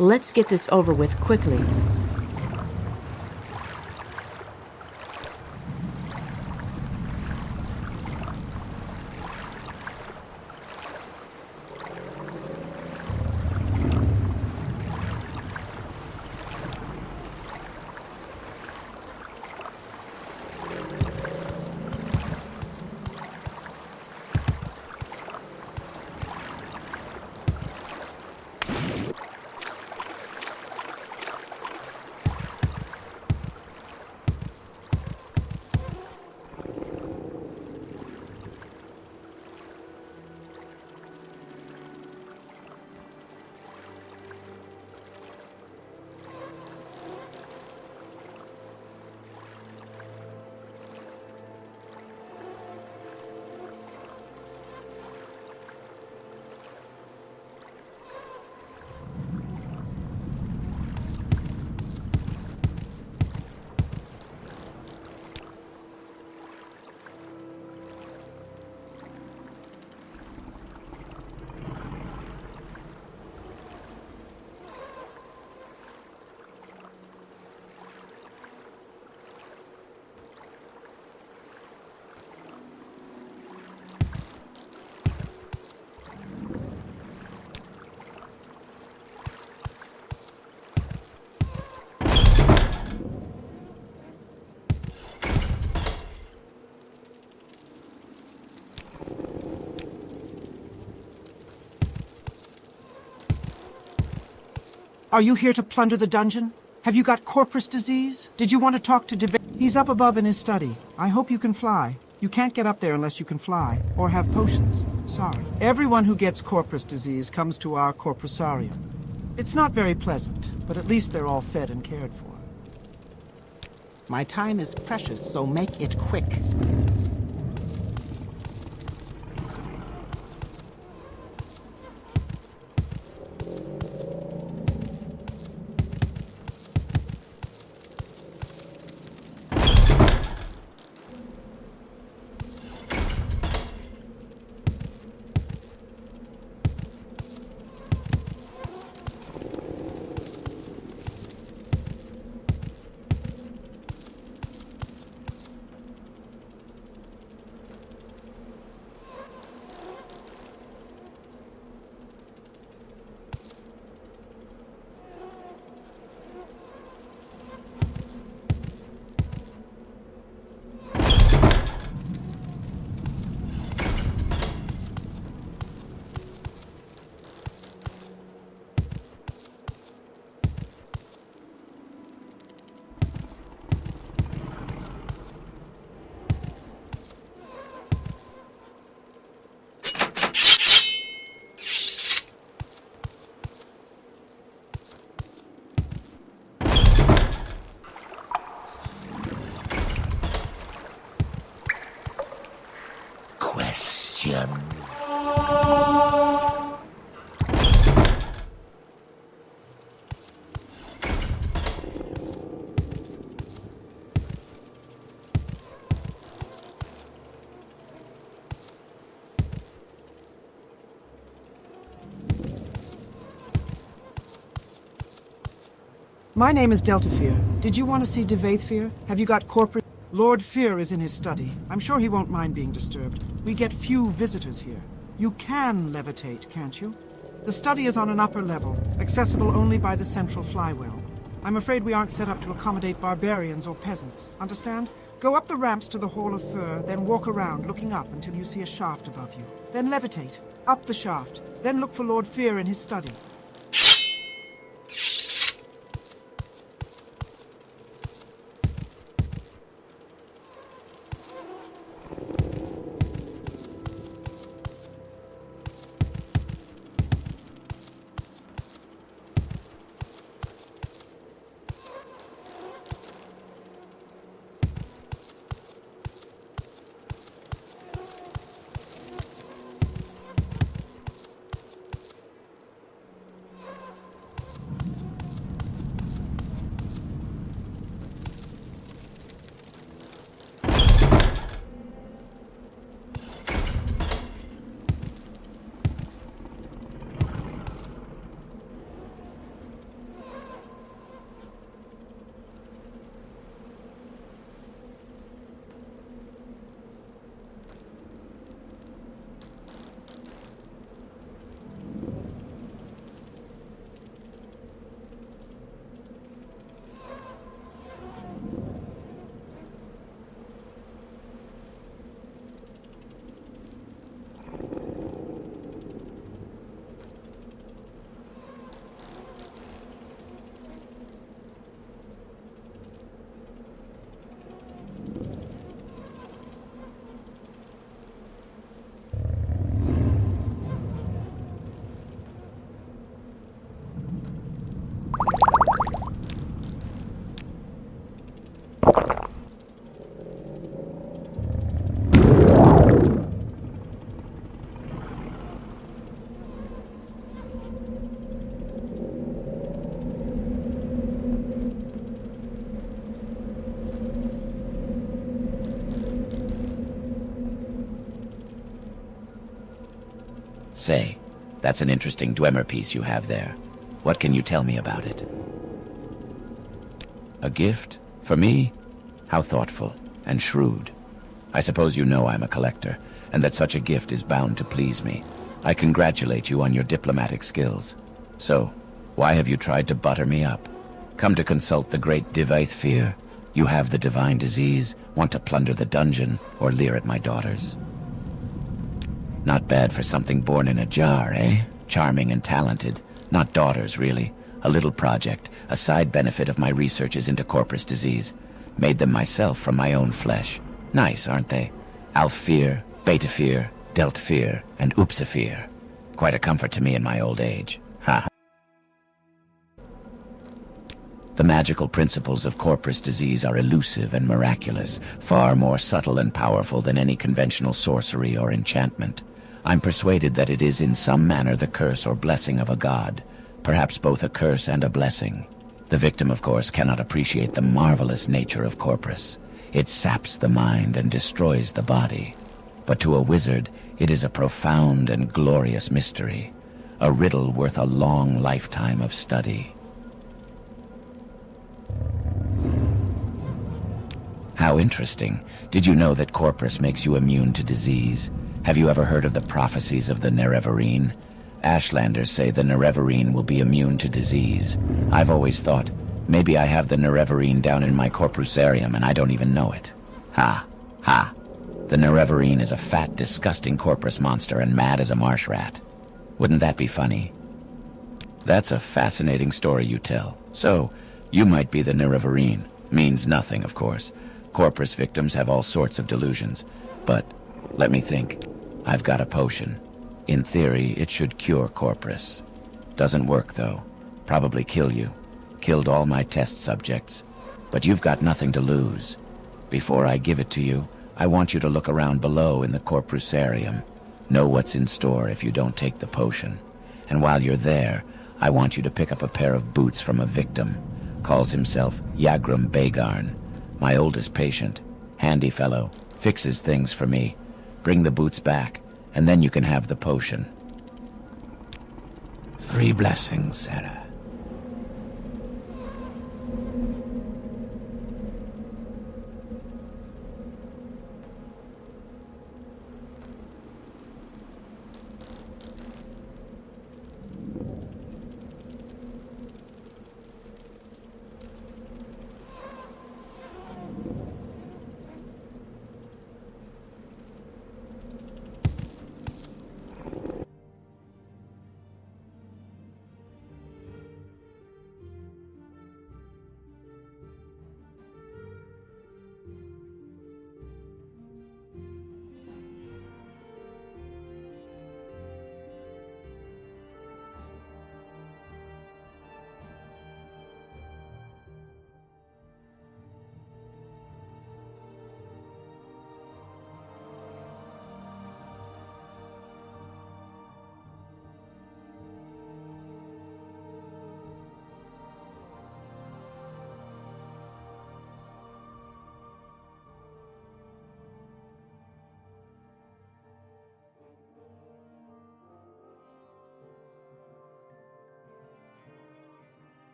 Let's get this over with quickly. Are you here to plunder the dungeon? Have you got corpus disease? Did you want to talk to He's up above in his study. I hope you can fly. You can't get up there unless you can fly, or have potions. Sorry. Everyone who gets corpus disease comes to our corpusarium. It's not very pleasant, but at least they're all fed and cared for. My time is precious, so make it quick. My name is Delta Fear. Did you want to see Devaith Fear? Have you got corporate? Lord Fear is in his study. I'm sure he won't mind being disturbed. We get few visitors here. You can levitate, can't you? The study is on an upper level, accessible only by the central flywheel. I'm afraid we aren't set up to accommodate barbarians or peasants. Understand? Go up the ramps to the Hall of Fur, then walk around, looking up until you see a shaft above you. Then levitate, up the shaft. Then look for Lord Fear in his study. Say, that's an interesting Dwemer piece you have there. What can you tell me about it? A gift? For me? How thoughtful and shrewd. I suppose you know I'm a collector, and that such a gift is bound to please me. I congratulate you on your diplomatic skills. So, why have you tried to butter me up? Come to consult the great Devaith Fear? You have the divine disease, want to plunder the dungeon, or leer at my daughters? Not bad for something born in a jar, eh? Charming and talented. Not daughters, really. A little project, a side benefit of my researches into corpus disease. Made them myself from my own flesh. Nice, aren't they? Alph-fear, beta-fear, delt-fear, and oopsa-fear. Quite a comfort to me in my old age. Ha. The magical principles of corpus disease are elusive and miraculous, far more subtle and powerful than any conventional sorcery or enchantment. I'm persuaded that it is in some manner the curse or blessing of a god, perhaps both a curse and a blessing. The victim, of course, cannot appreciate the marvelous nature of corpus. It saps the mind and destroys the body. But to a wizard, it is a profound and glorious mystery, a riddle worth a long lifetime of study. How interesting. Did you know that corpus makes you immune to disease? Have you ever heard of the prophecies of the Nerevarine? Ashlanders say the Nerevarine will be immune to disease. I've always thought, maybe I have the Nerevarine down in my corpusarium and I don't even know it. Ha, ha. The Nerevarine is a fat, disgusting corpus monster and mad as a marsh rat. Wouldn't that be funny? That's a fascinating story you tell. So, you might be the Nerevarine. Means nothing, of course. Corpus victims have all sorts of delusions. But, let me think. I've got a potion. In theory, it should cure corpus. Doesn't work, though. Probably kill you. Killed all my test subjects. But you've got nothing to lose. Before I give it to you, I want you to look around below in the corpusarium. Know what's in store if you don't take the potion. And while you're there, I want you to pick up a pair of boots from a victim. Calls himself Yagrum Bagarn. My oldest patient. Handy fellow. Fixes things for me. Bring the boots back, and then you can have the potion. 3 blessings, Sarah.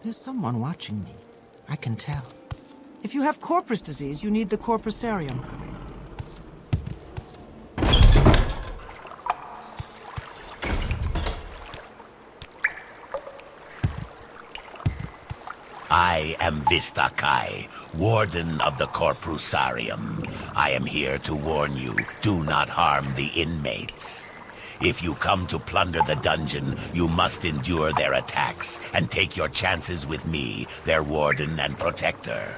There's someone watching me. I can tell. If you have corpus disease, you need the corpusarium. I am Vista Kai, Warden of the Corpusarium. I am here to warn you, do not harm the inmates. If you come to plunder the dungeon, you must endure their attacks and take your chances with me, their warden and protector.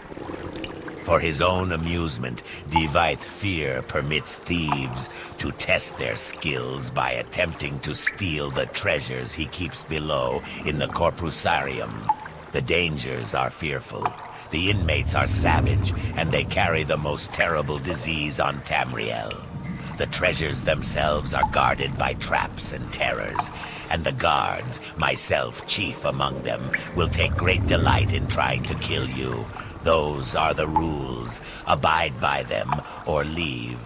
For his own amusement, Devaith Fear permits thieves to test their skills by attempting to steal the treasures he keeps below in the Corpusarium. The dangers are fearful. The inmates are savage, and they carry the most terrible disease on Tamriel. The treasures themselves are guarded by traps and terrors, and the guards, myself chief among them, will take great delight in trying to kill you. Those are the rules. Abide by them or leave.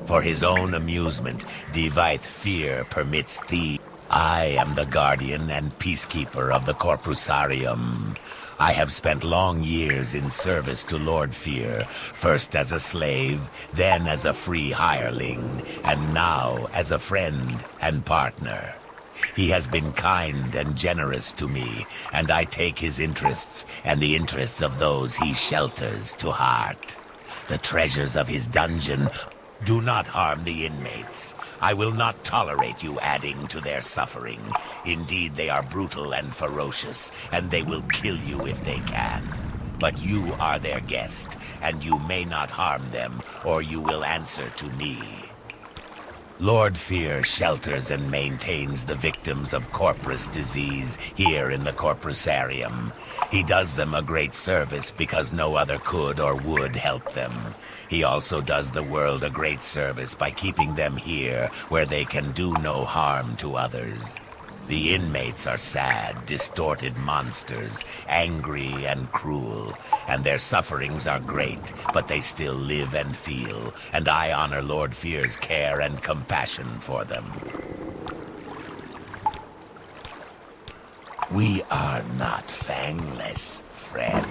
For his own amusement, Devaith Fear permits thieves. I am the guardian and peacekeeper of the Corpusarium. I have spent long years in service to Lord Fear, first as a slave, then as a free hireling, and now as a friend and partner. He has been kind and generous to me, and I take his interests and the interests of those he shelters to heart. The treasures of his dungeon do not harm the inmates. I will not tolerate you adding to their suffering. Indeed, they are brutal and ferocious, and they will kill you if they can. But you are their guest, and you may not harm them, or you will answer to me. Lord Fear shelters and maintains the victims of corpus disease here in the Corpusarium. He does them a great service because no other could or would help them. He also does the world a great service by keeping them here where they can do no harm to others. The inmates are sad, distorted monsters, angry and cruel, and their sufferings are great, but they still live and feel, and I honor Lord Fear's care and compassion for them. We are not fangless, friend.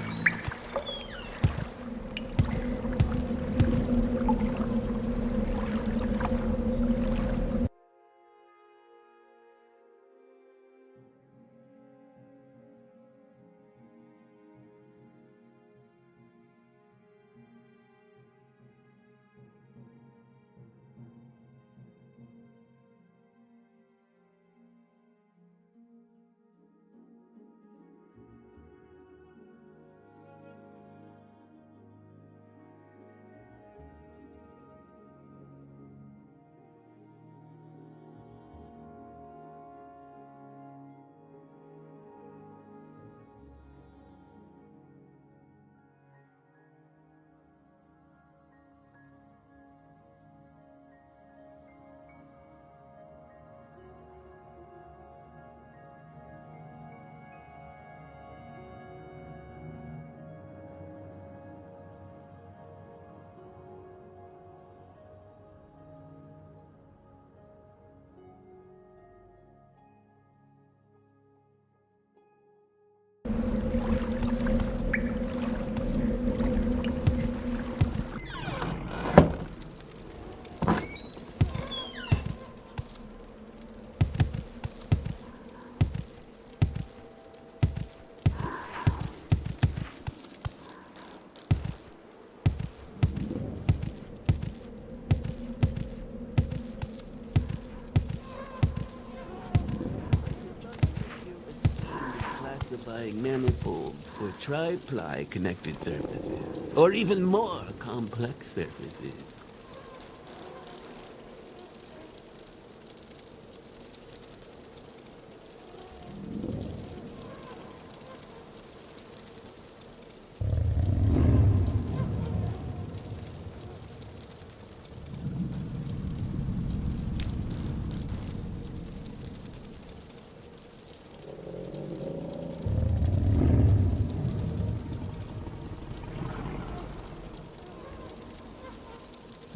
Manifold for tri-ply connected surfaces, or even more complex surfaces.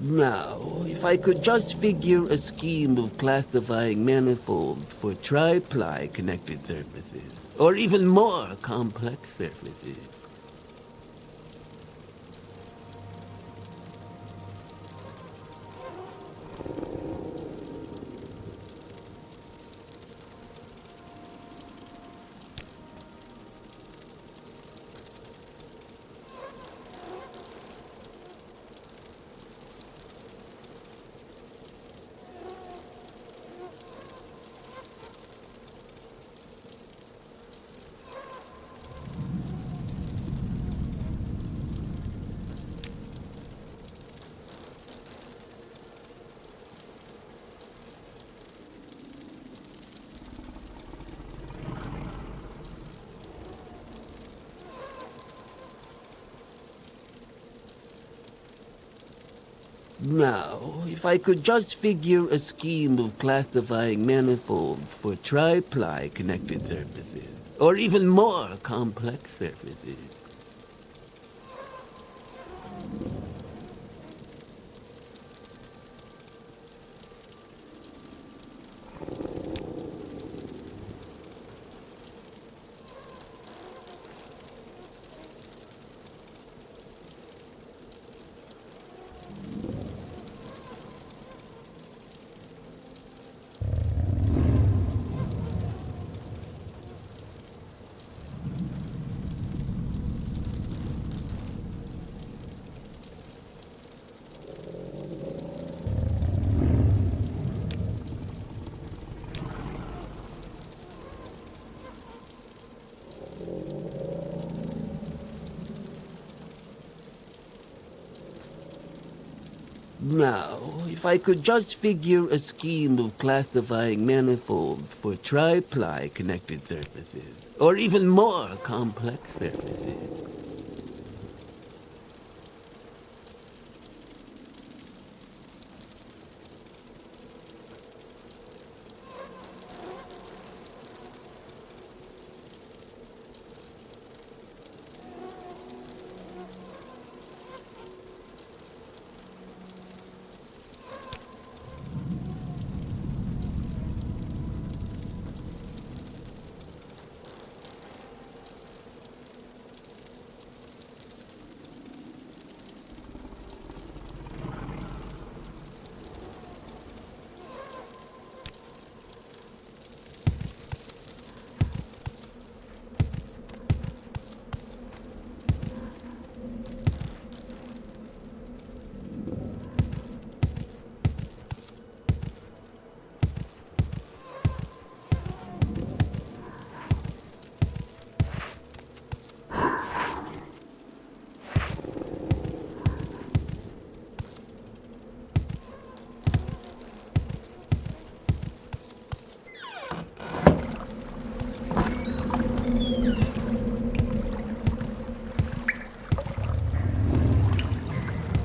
Now, if I could just figure a scheme of classifying manifolds for tri-ply connected surfaces, or even more complex surfaces. Now, if I could just figure a scheme of classifying manifolds for tri-ply connected surfaces, or even more complex surfaces. Now, if I could just figure a scheme of classifying manifolds for tri-ply connected surfaces, or even more complex surfaces.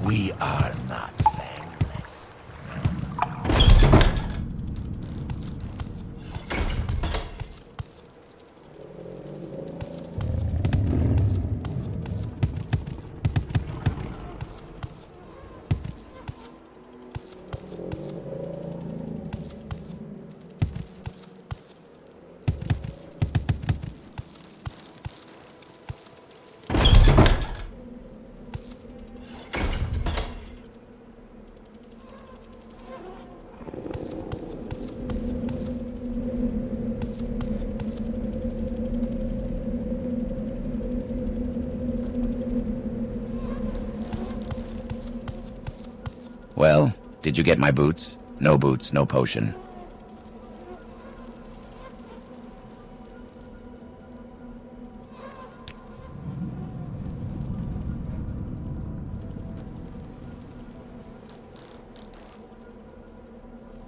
We are not fangless. Well, did you get my boots? No boots, no potion.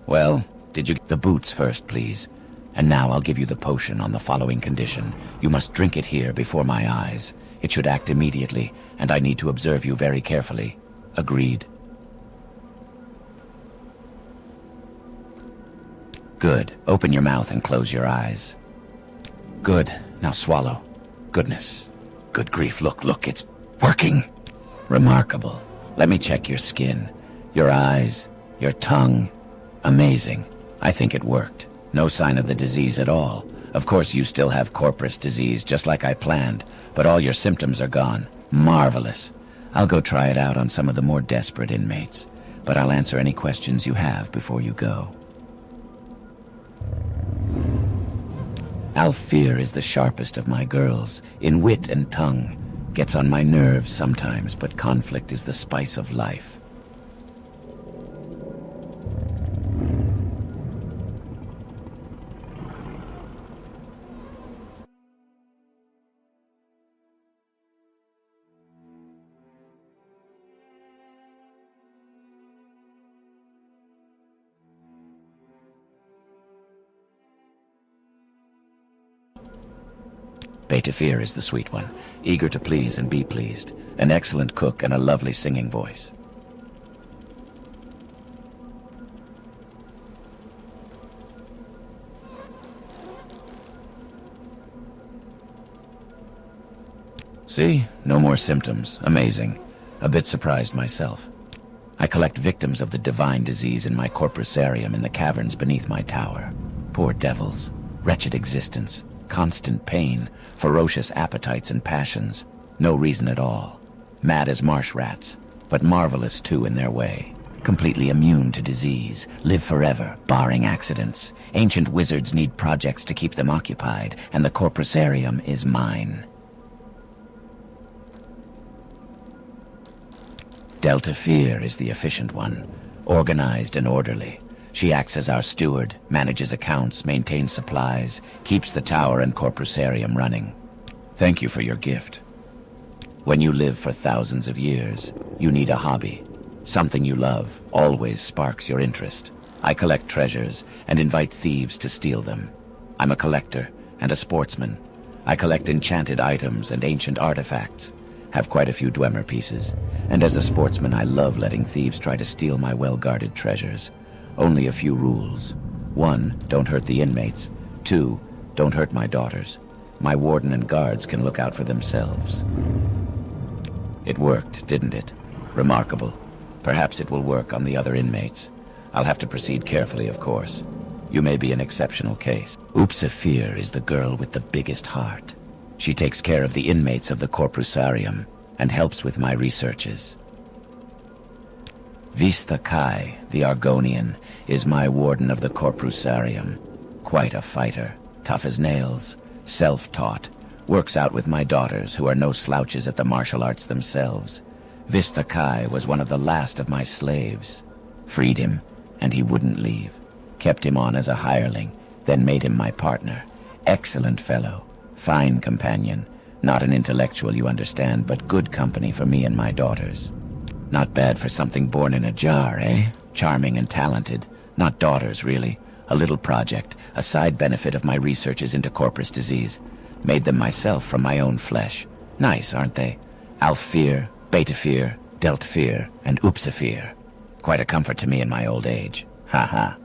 Well, did you get the boots first, please? And now I'll give you the potion on the following condition. You must drink it here before my eyes. It should act immediately, and I need to observe you very carefully. Agreed? Good. Open your mouth and close your eyes. Good. Now swallow. Goodness. Good grief. Look, it's working. Remarkable. Let me check your skin, your eyes, your tongue. Amazing. I think it worked. No sign of the disease at all. Of course, you still have corpus disease, just like I planned, but all your symptoms are gone. Marvelous. I'll go try it out on some of the more desperate inmates, but I'll answer any questions you have before you go. Alfear is the sharpest of my girls, in wit and tongue. Gets on my nerves sometimes, but conflict is the spice of life. Betafir is the sweet one, eager to please and be pleased, an excellent cook and a lovely singing voice. See? No more symptoms. Amazing. A bit surprised myself. I collect victims of the divine disease in my corpusarium in the caverns beneath my tower. Poor devils. Wretched existence. Constant pain. Ferocious appetites and passions. No reason at all. Mad as marsh rats, but marvelous too in their way. Completely immune to disease. Live forever, barring accidents. Ancient wizards need projects to keep them occupied, and the corpusarium is mine. Delta Fear is the efficient one, organized and orderly. She acts as our steward, manages accounts, maintains supplies, keeps the tower and corpusarium running. Thank you for your gift. When you live for thousands of years, you need a hobby. Something you love always sparks your interest. I collect treasures and invite thieves to steal them. I'm a collector and a sportsman. I collect enchanted items and ancient artifacts. Have quite a few Dwemer pieces. And as a sportsman, I love letting thieves try to steal my well-guarded treasures. Only a few rules. 1, don't hurt the inmates. 2, don't hurt my daughters. My warden and guards can look out for themselves. It worked, didn't it? Remarkable. Perhaps it will work on the other inmates. I'll have to proceed carefully, of course. You may be an exceptional case. Upsafir is the girl with the biggest heart. She takes care of the inmates of the Corprusarium and helps with my researches. Vista Kai, the Argonian, is my warden of the Corprusarium. Quite a fighter, tough as nails, self-taught, works out with my daughters who are no slouches at the martial arts themselves. Vista Kai was one of the last of my slaves. Freed him, and he wouldn't leave. Kept him on as a hireling, then made him my partner. Excellent fellow, fine companion. Not an intellectual, you understand, but good company for me and my daughters. Not bad for something born in a jar, eh? Charming and talented. Not daughters, really. A little project, a side benefit of my researches into Corpus disease. Made them myself from my own flesh. Nice, aren't they? Alfir, Betafir, Deltfir, and Upsafir. Quite a comfort to me in my old age. Ha ha.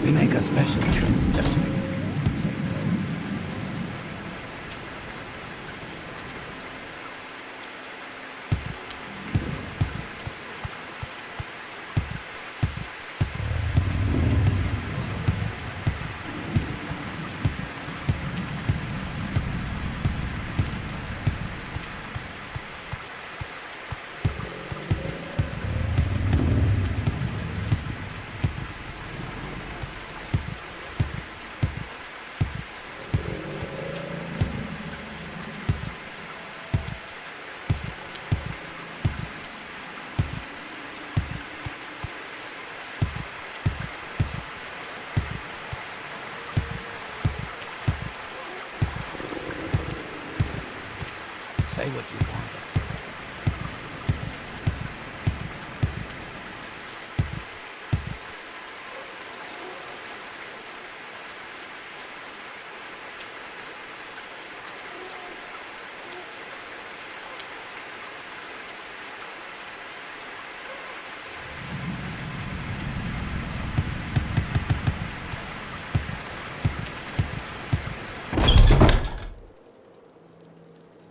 We make a special trip just for you. Say what you want.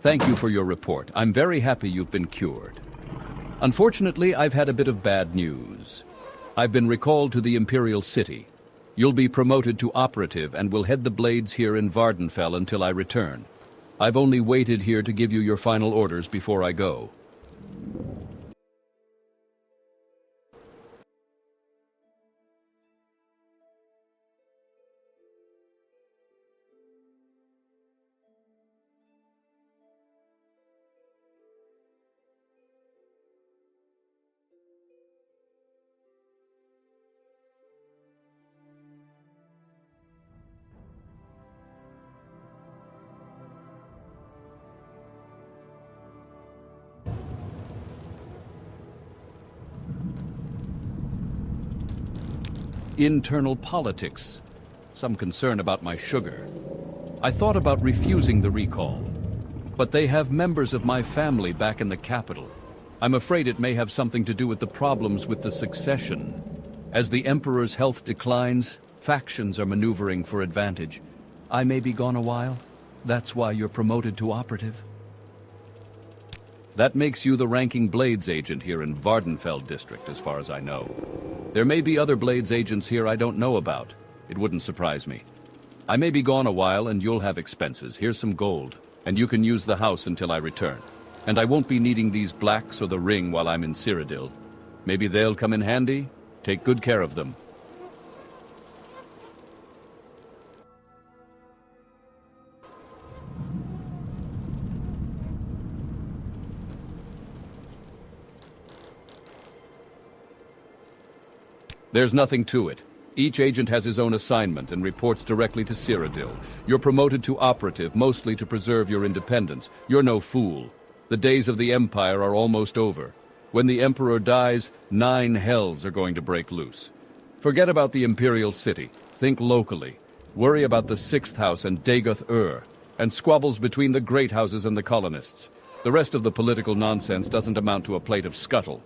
Thank you for your report. I'm very happy you've been cured. Unfortunately, I've had a bit of bad news. I've been recalled to the Imperial City. You'll be promoted to operative and will head the blades here in Vardenfell until I return. I've only waited here to give you your final orders before I go. Internal politics. Some concern about my sugar. I thought about refusing the recall, but they have members of my family back in the capital. I'm afraid it may have something to do with the problems with the succession. As the Emperor's health declines, factions are maneuvering for advantage. I may be gone a while. That's why you're promoted to operative. That makes you the ranking Blades agent here in Vardenfell district, as far as I know. There may be other Blades agents here I don't know about. It wouldn't surprise me. I may be gone a while and you'll have expenses. Here's some gold, and you can use the house until I return. And I won't be needing these blacks or the ring while I'm in Cyrodiil. Maybe they'll come in handy. Take good care of them. There's nothing to it. Each agent has his own assignment and reports directly to Cyrodiil. You're promoted to operative, mostly to preserve your independence. You're no fool. The days of the Empire are almost over. When the Emperor dies, 9 hells are going to break loose. Forget about the Imperial City. Think locally. Worry about the 6th House and Dagoth-Ur, and squabbles between the Great Houses and the colonists. The rest of the political nonsense doesn't amount to a plate of scuttle.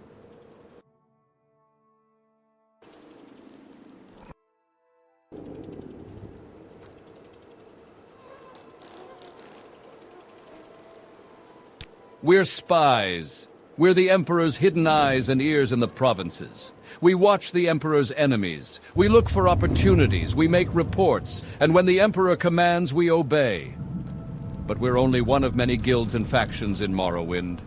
We're spies. We're the Emperor's hidden eyes and ears in the provinces. We watch the Emperor's enemies. We look for opportunities. We make reports. And when the Emperor commands, we obey. But we're only one of many guilds and factions in Morrowind.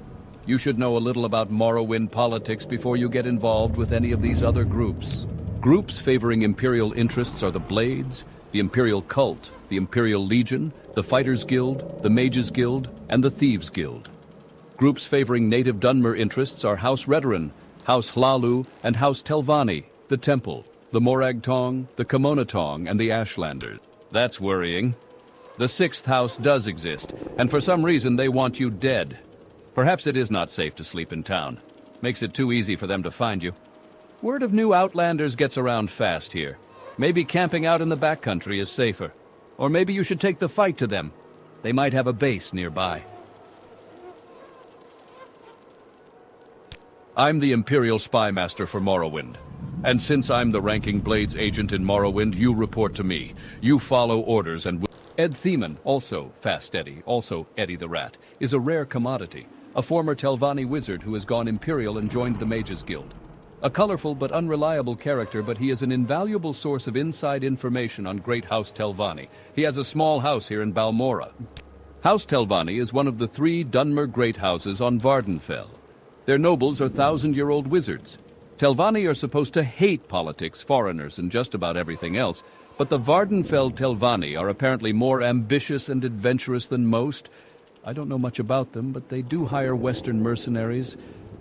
You should know a little about Morrowind politics before you get involved with any of these other groups. Groups favoring Imperial interests are the Blades, the Imperial Cult, the Imperial Legion, the Fighters Guild, the Mages Guild, and the Thieves Guild. Groups favoring native Dunmer interests are House Redoran, House Hlalu, and House Telvanni, the Temple, the Morag Tong, the Kimona Tong, and the Ashlanders. That's worrying. The 6th House does exist, and for some reason they want you dead. Perhaps it is not safe to sleep in town. Makes it too easy for them to find you. Word of new Outlanders gets around fast here. Maybe camping out in the backcountry is safer. Or maybe you should take the fight to them. They might have a base nearby. I'm the Imperial Spy Master for Morrowind. And since I'm the ranking Blades agent in Morrowind, you report to me. You follow orders and... Ed Theman, also Fast Eddie, also Eddie the Rat, is a rare commodity. A former Telvanni wizard who has gone Imperial and joined the Mages Guild. A colorful but unreliable character, but he is an invaluable source of inside information on Great House Telvanni. He has a small house here in Balmora. House Telvanni is one of the 3 Dunmer Great Houses on Vardenfell. Their nobles are 1,000-year-old wizards. Telvanni are supposed to hate politics, foreigners, and just about everything else, but the Vardenfell Telvanni are apparently more ambitious and adventurous than most. I don't know much about them, but they do hire Western mercenaries,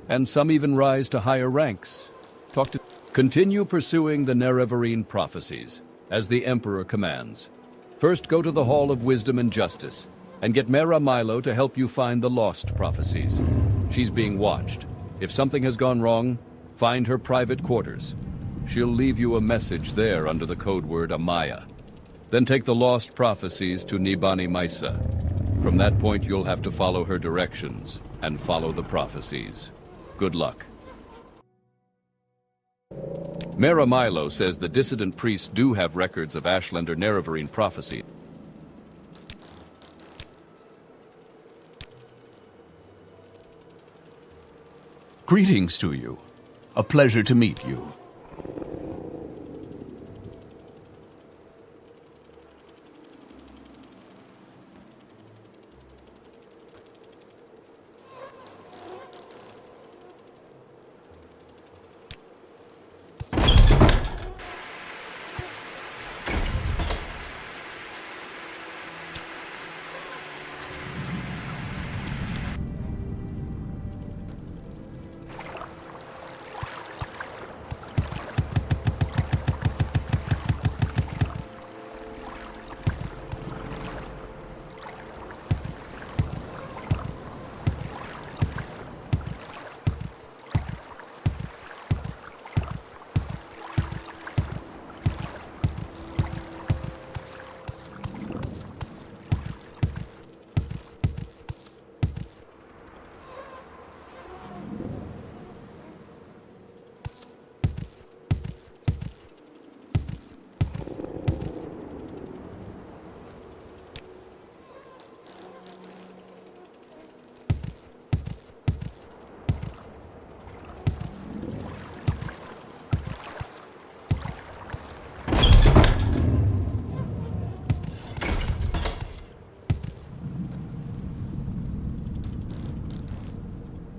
and some even rise to higher ranks. Continue pursuing the Nerevarine prophecies, as the Emperor commands. First, go to the Hall of Wisdom and Justice, and get Mera Milo to help you find the lost prophecies. She's being watched. If something has gone wrong, find her private quarters. She'll leave you a message there under the code word Amaya. Then take the lost prophecies to Nibani Maisa. From that point, you'll have to follow her directions and follow the prophecies. Good luck. Mera Milo says the dissident priests do have records of Ashlander Nerevarine prophecy. Greetings to you. A pleasure to meet you.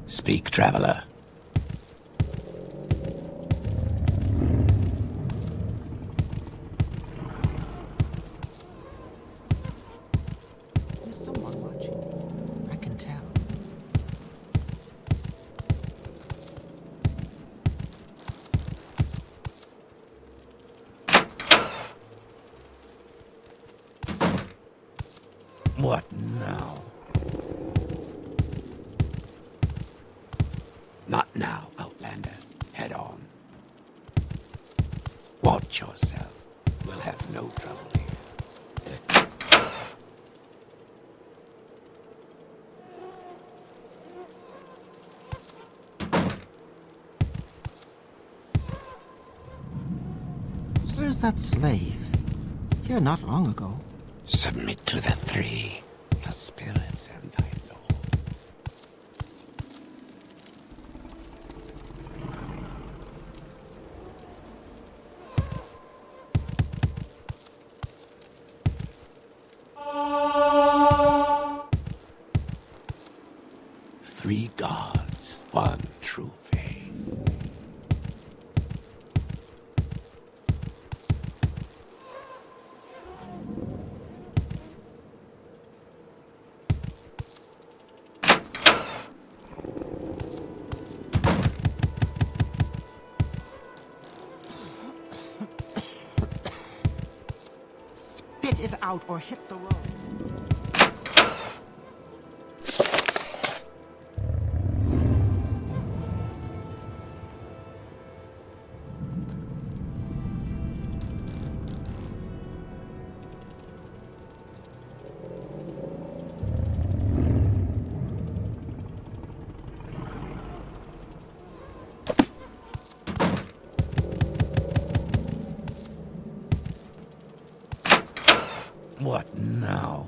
Speak, traveler. There's someone watching me. I can tell. What now? Not now, Outlander. Head on. Watch yourself. We'll have no trouble here. Where's that slave? Here not long ago. Submit to the three, the spirits and thy lords. Three gods, one true faith. Spit it out or hit the road. What now?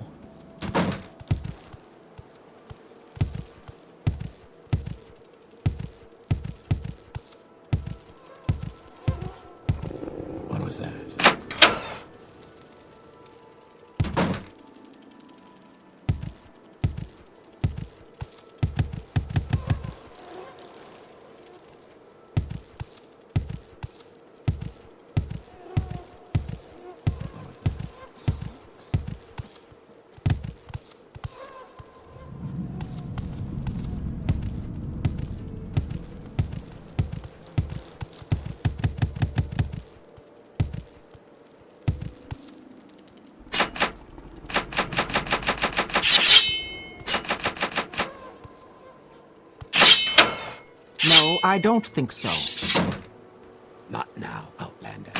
What was that? No, I don't think so. Not now, Outlander.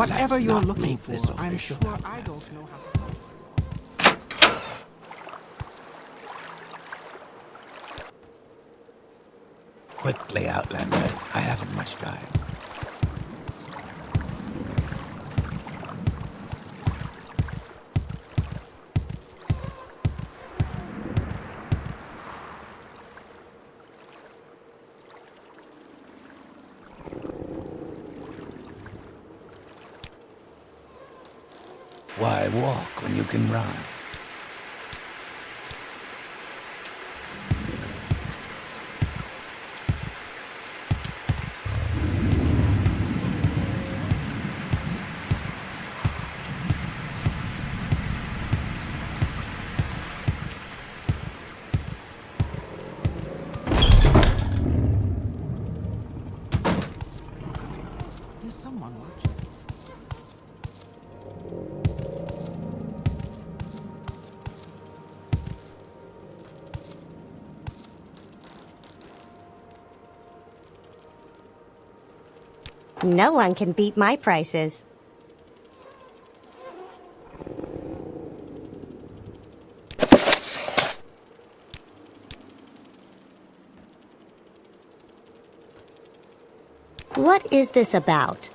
Whatever Let's you're not looking make for, this I'm official, sure I don't know how to... Quickly, Outlander. I haven't much time. Why walk when you can run? There's someone watching. No one can beat my prices. What is this about?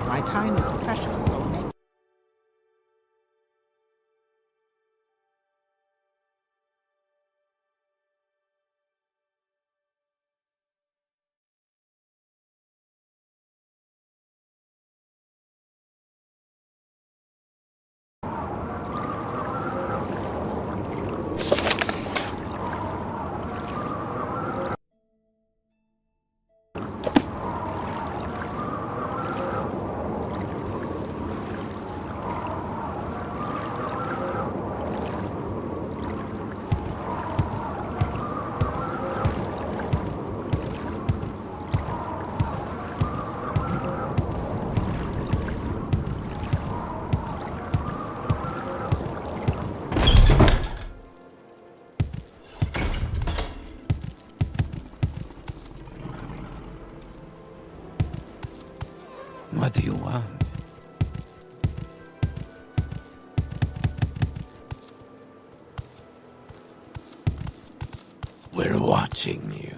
My time is precious, so make... What do you want? We're watching you.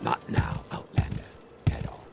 Not now, Outlander. At all.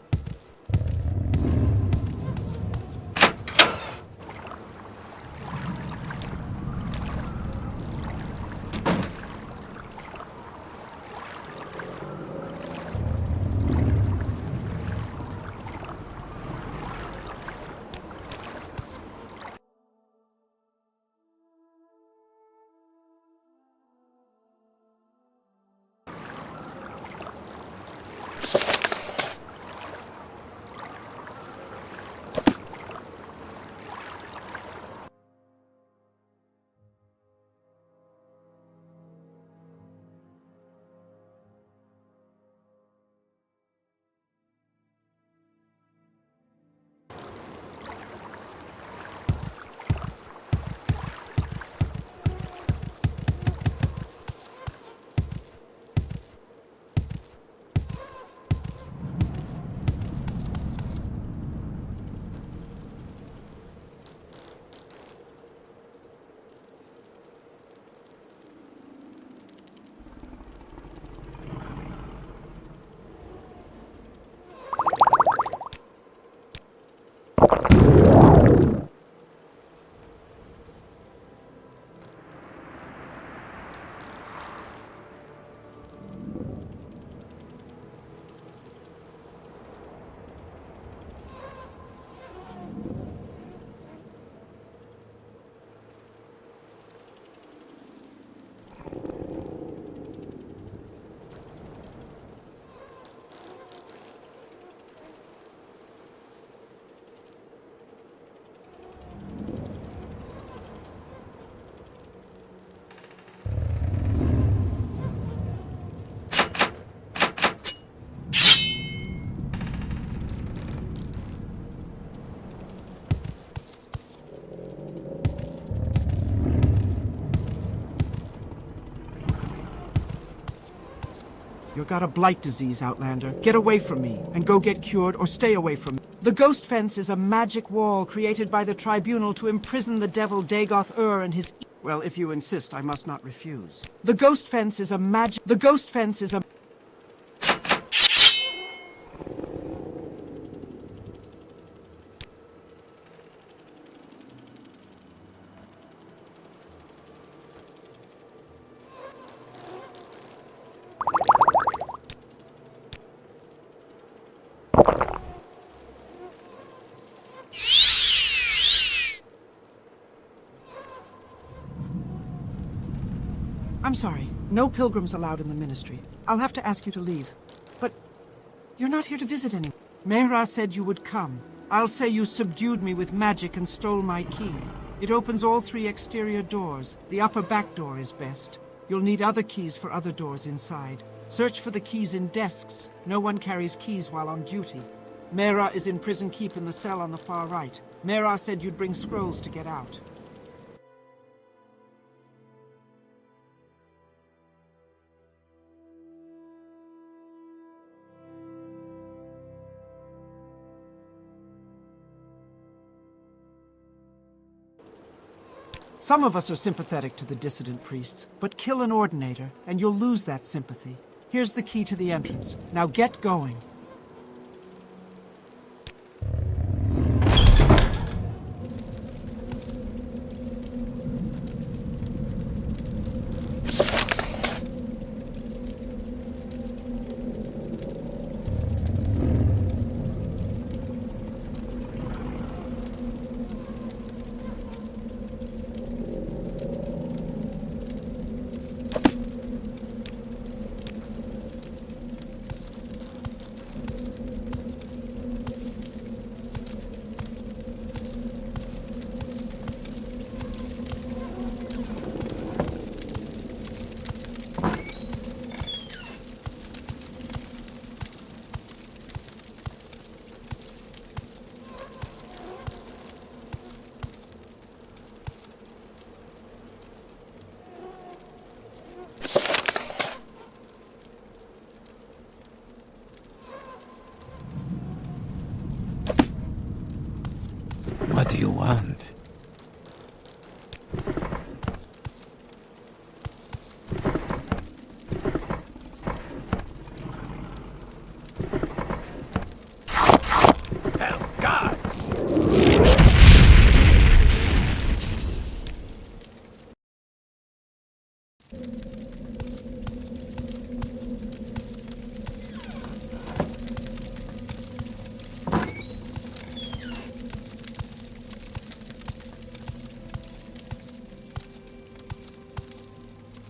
You've got a blight disease, Outlander. Get away from me, and go get cured, or stay away from me. The Ghost Fence is a magic wall created by the Tribunal to imprison the devil Dagoth-Ur and his... Well, if you insist, I must not refuse. The Ghost Fence is a magic... The Ghost Fence is a... I'm sorry. No pilgrims allowed in the ministry. I'll have to ask you to leave. But you're not here to visit anyone. Mehra said you would come. I'll say you subdued me with magic and stole my key. It opens all 3 exterior doors. The upper back door is best. You'll need other keys for other doors inside. Search for the keys in desks. No one carries keys while on duty. Mehra is in prison keep in the cell on the far right. Mehra said you'd bring scrolls to get out. Some of us are sympathetic to the dissident priests, but kill an ordinator, and you'll lose that sympathy. Here's the key to the entrance. Now get going. What do you want?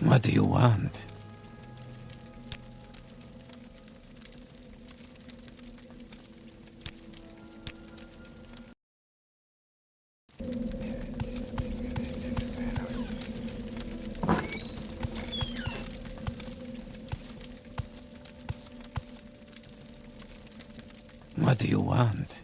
What do you want? What do you want?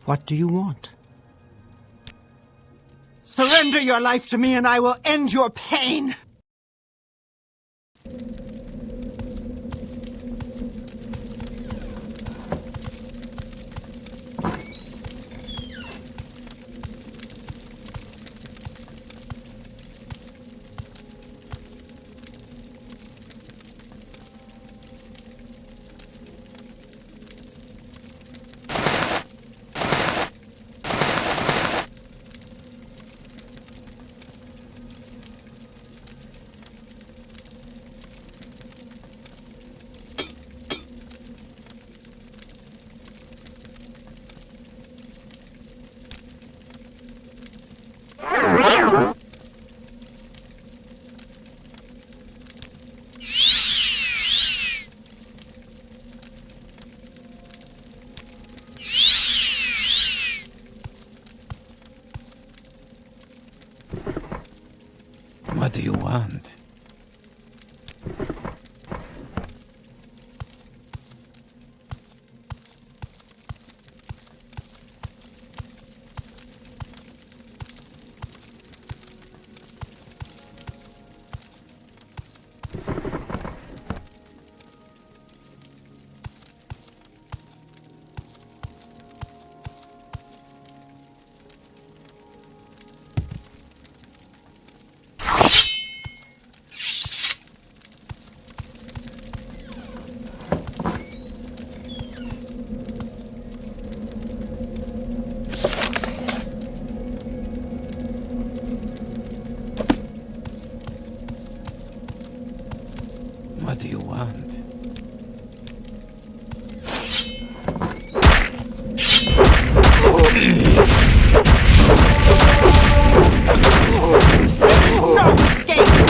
What do you want? Surrender your life to me and I will end your pain! What do you want? What do you want? No escape!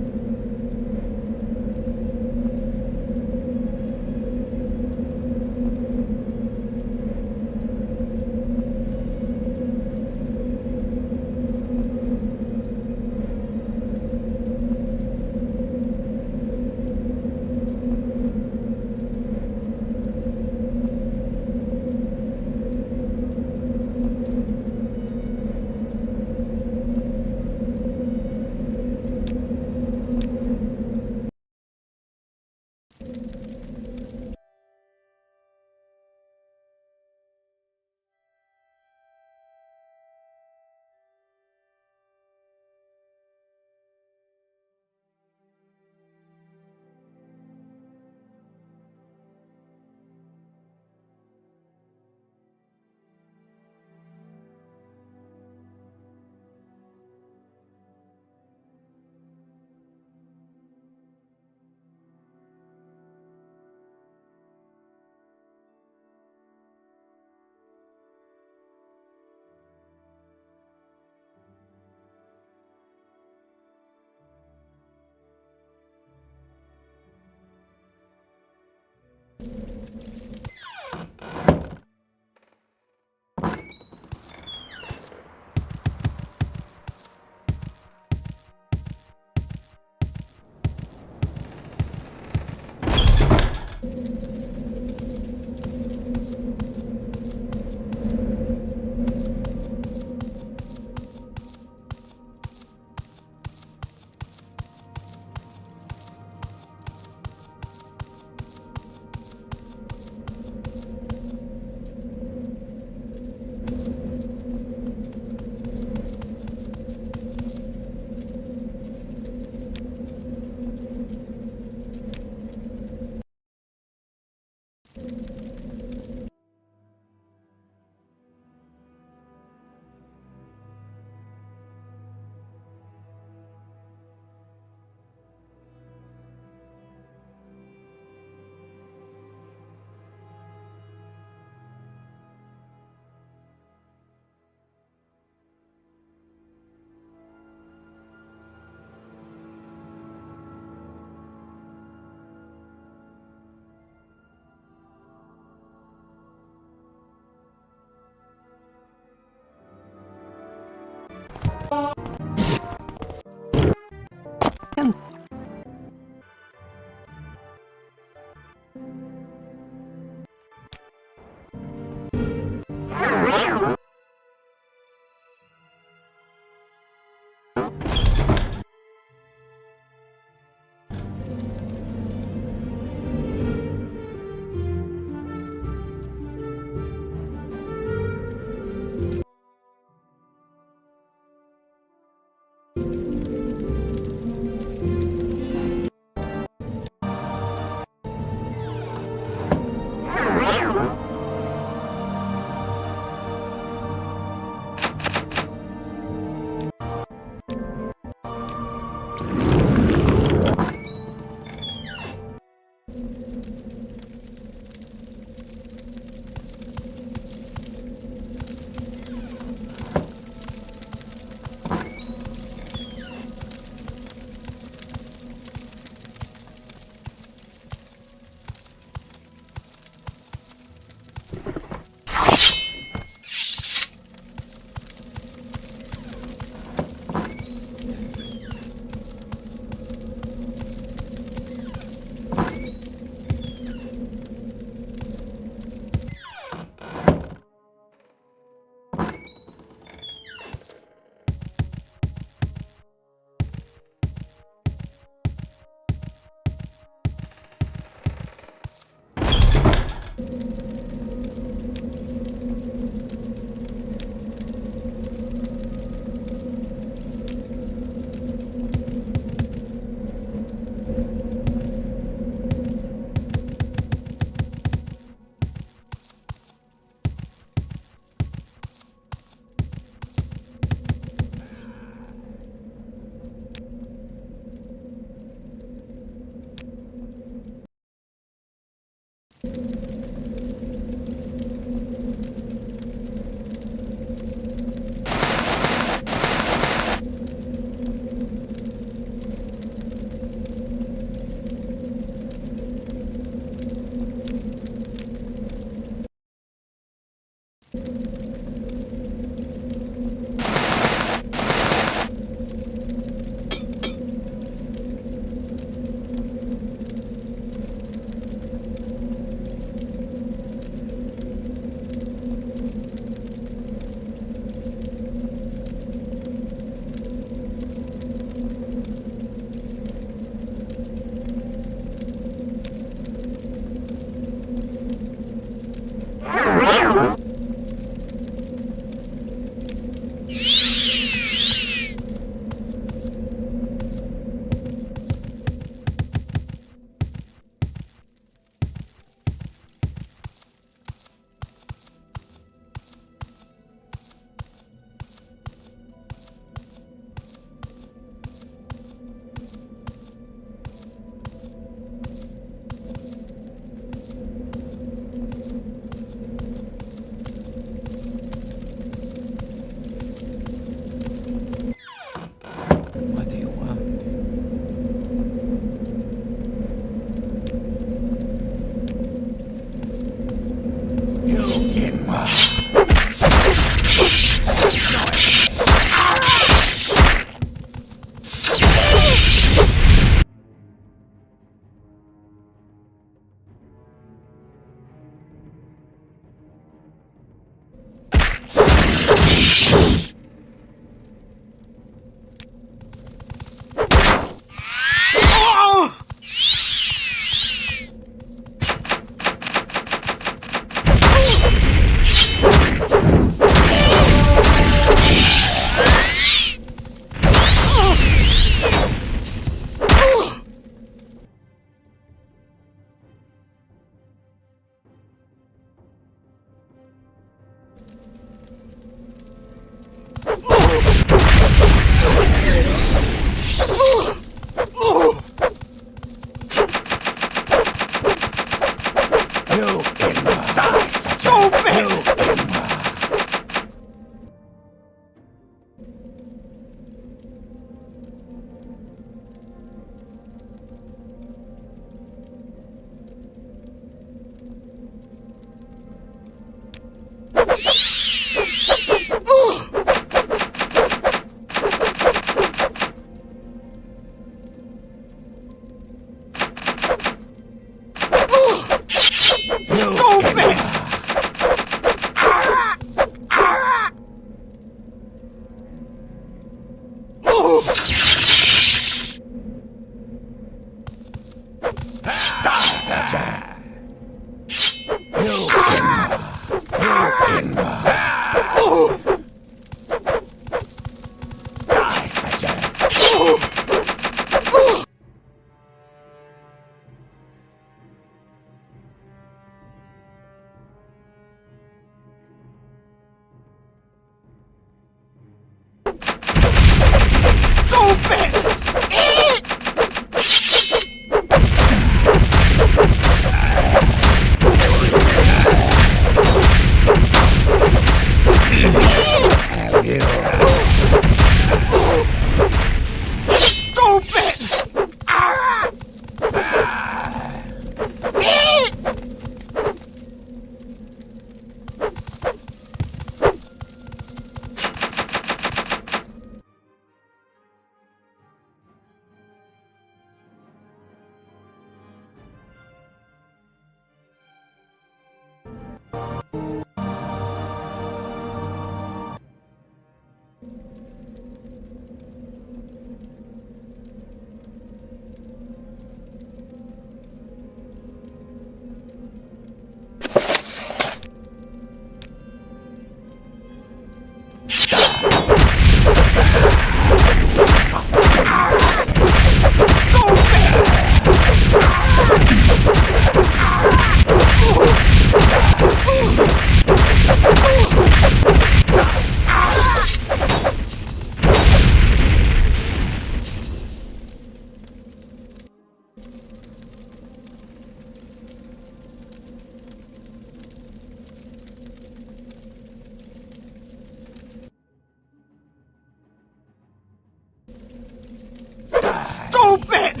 Stupid!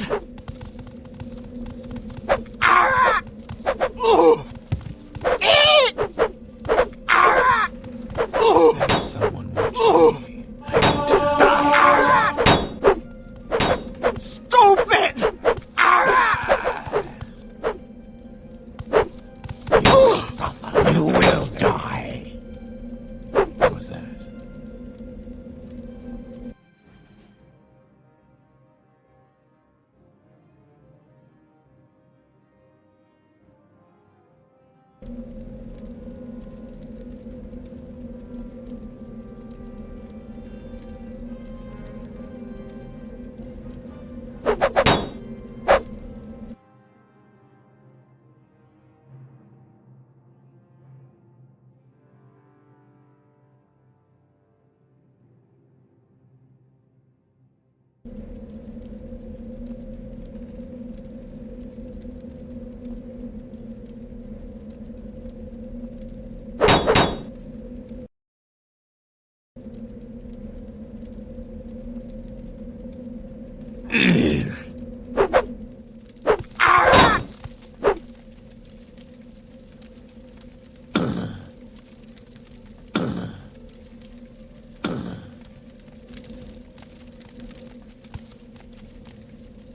Someone watching me. Stupid! You will die. What was that?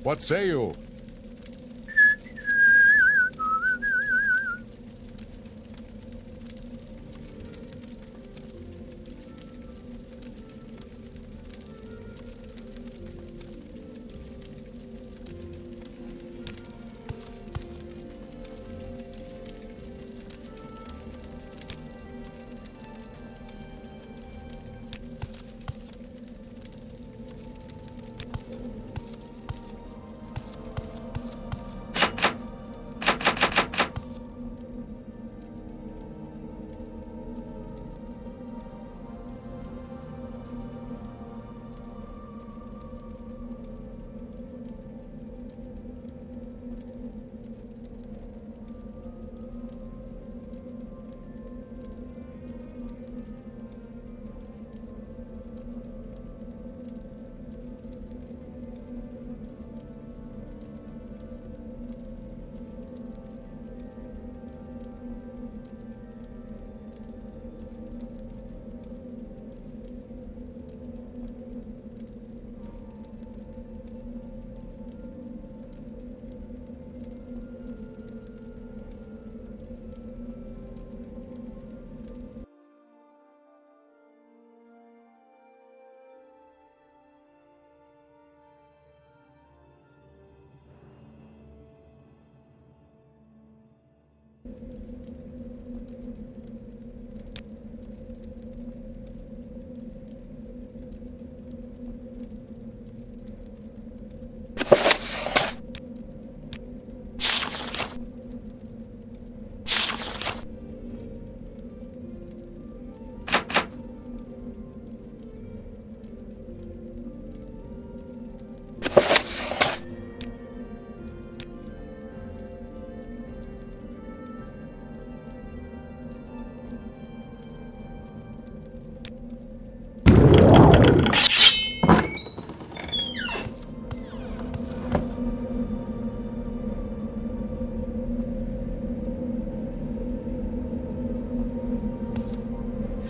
What say you?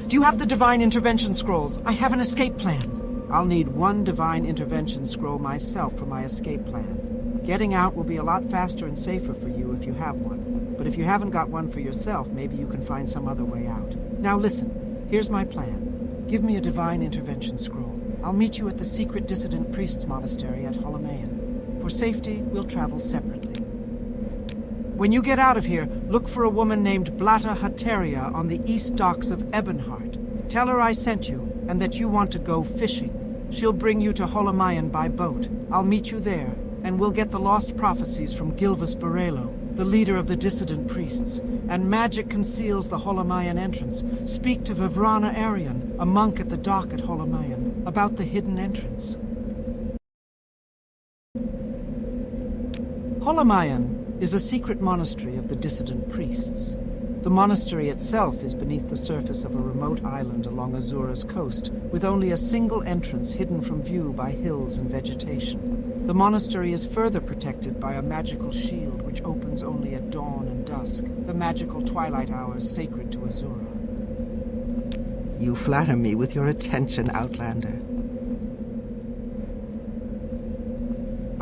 Do you have the Divine Intervention Scrolls? I have an escape plan. I'll need one Divine Intervention Scroll myself for my escape plan. Getting out will be a lot faster and safer for you if you have one. But if you haven't got one for yourself, maybe you can find some other way out. Now listen, here's my plan. Give me a Divine Intervention Scroll. I'll meet you at the secret dissident priest's monastery at Holomaian. For safety, we'll travel separately. When you get out of here, look for a woman named Blata Hateria on the east docks of Ebonheart. Tell her I sent you, and that you want to go fishing. She'll bring you to Holomaian by boat. I'll meet you there, and we'll get the lost prophecies from Gilvas Barelo, the leader of the dissident priests. And magic conceals the Holomaian entrance. Speak to Vivrana Arian, a monk at the dock at Holomaian, about the hidden entrance. Holomaian is a secret monastery of the dissident priests. The monastery itself is beneath the surface of a remote island along Azura's coast, with only a single entrance hidden from view by hills and vegetation. The monastery is further protected by a magical shield which opens only at dawn and dusk, the magical twilight hours sacred to Azura. You flatter me with your attention, Outlander.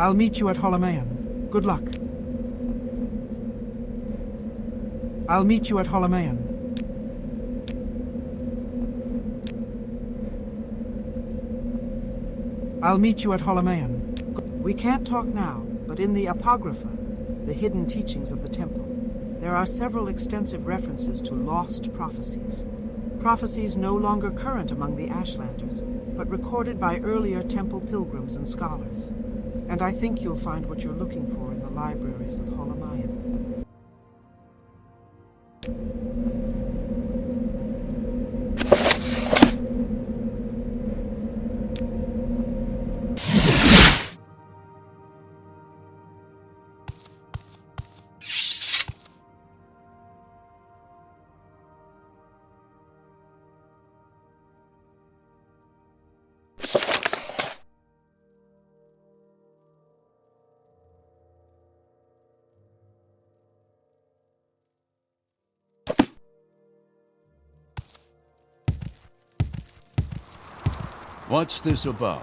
I'll meet you at Holomeon. Good luck. I'll meet you at Holomeon. I'll meet you at Holomeon. We can't talk now, but in the Apocrypha, the hidden teachings of the temple, there are several extensive references to lost prophecies. Prophecies no longer current among the Ashlanders, but recorded by earlier temple pilgrims and scholars. And I think you'll find what you're looking for in the libraries of Holomeon. What's this about?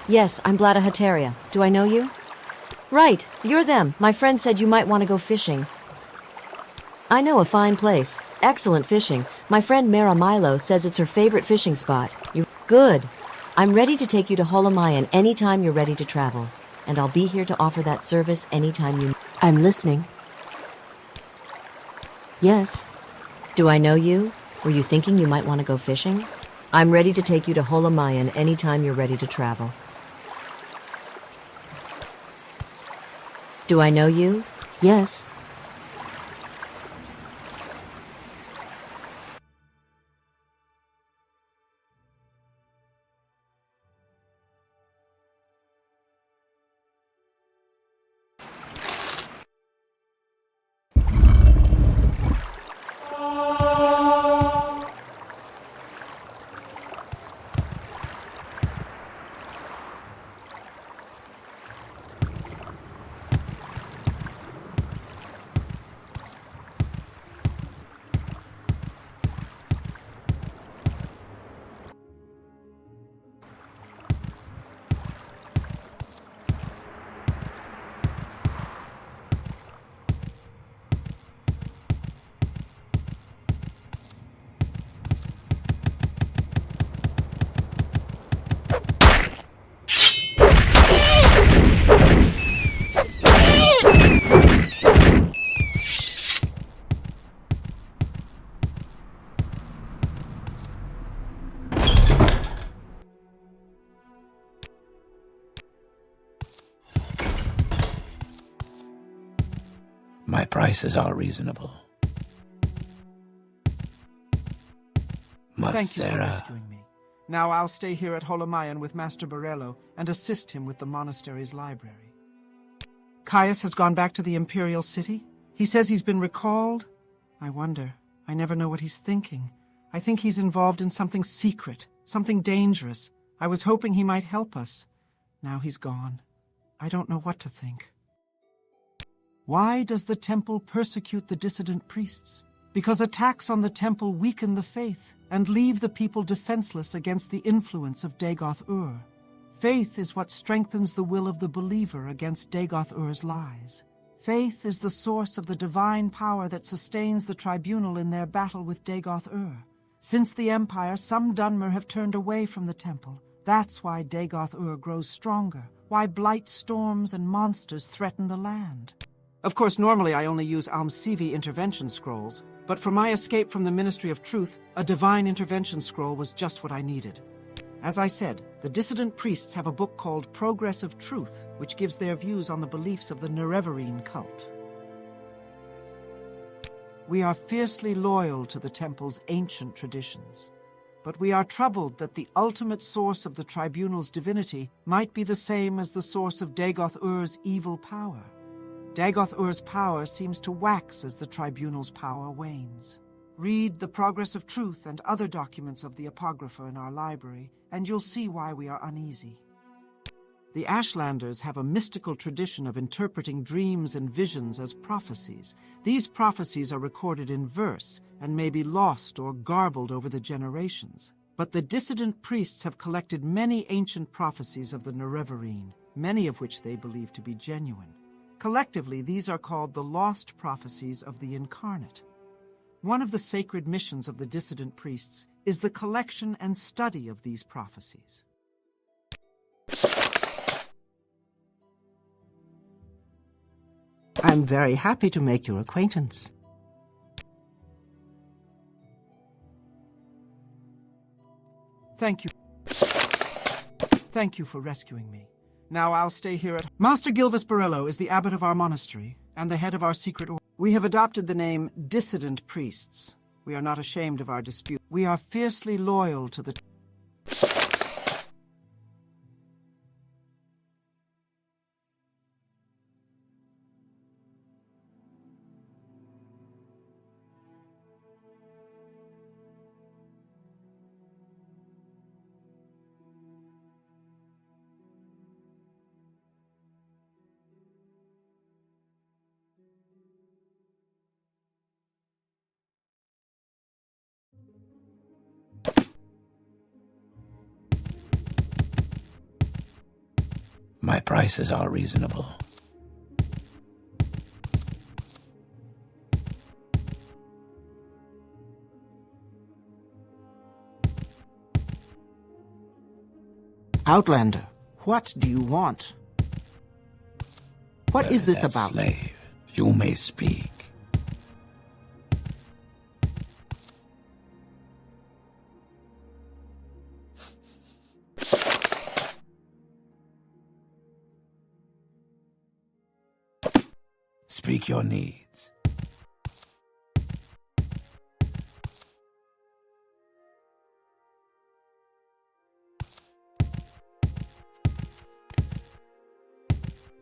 Yes, I'm Blada Hateria. Do I know you? Right, you're them. My friend said you might want to go fishing. I know a fine place. Excellent fishing. My friend Mara Milo says it's her favorite fishing spot. Good. I'm ready to take you to Holomeon anytime you're ready to travel. And I'll be here to offer that service anytime you... I'm listening. Yes. Do I know you? Were you thinking you might want to go fishing? I'm ready to take you to Holomeon anytime you're ready to travel. Do I know you? Yes. My prices are reasonable. Thank you for rescuing me. Now I'll stay here at Holomeon with Master Borello and assist him with the monastery's library. Caius has gone back to the Imperial City? He says he's been recalled? I wonder. I never know what he's thinking. I think he's involved in something secret, something dangerous. I was hoping he might help us. Now he's gone. I don't know what to think. Why does the temple persecute the dissident priests? Because attacks on the temple weaken the faith and leave the people defenseless against the influence of Dagoth-Ur. Faith is what strengthens the will of the believer against Dagoth-Ur's lies. Faith is the source of the divine power that sustains the tribunal in their battle with Dagoth-Ur. Since the Empire, some Dunmer have turned away from the temple. That's why Dagoth-Ur grows stronger, why blight storms and monsters threaten the land. Of course, normally I only use Almsivi intervention scrolls, but for my escape from the Ministry of Truth, a divine intervention scroll was just what I needed. As I said, the dissident priests have a book called Progress of Truth, which gives their views on the beliefs of the Nerevarine cult. We are fiercely loyal to the temple's ancient traditions, but we are troubled that the ultimate source of the tribunal's divinity might be the same as the source of Dagoth-Ur's evil power. Dagoth-Ur's power seems to wax as the tribunal's power wanes. Read The Progress of Truth and other documents of the Apocrypha in our library, and you'll see why we are uneasy. The Ashlanders have a mystical tradition of interpreting dreams and visions as prophecies. These prophecies are recorded in verse and may be lost or garbled over the generations. But the dissident priests have collected many ancient prophecies of the Nerevarine, many of which they believe to be genuine. Collectively, these are called the lost prophecies of the Incarnate. One of the sacred missions of the dissident priests is the collection and study of these prophecies. I'm very happy to make your acquaintance. Thank you. Thank you for rescuing me. Now I'll stay here at... Master Gilvis Borello is the abbot of our monastery and the head of our secret order. We have adopted the name Dissident Priests. We are not ashamed of our dispute. We are fiercely loyal to the... My prices are reasonable. Outlander, what do you want? What is this That about? Slave, you may speak. Speak your needs.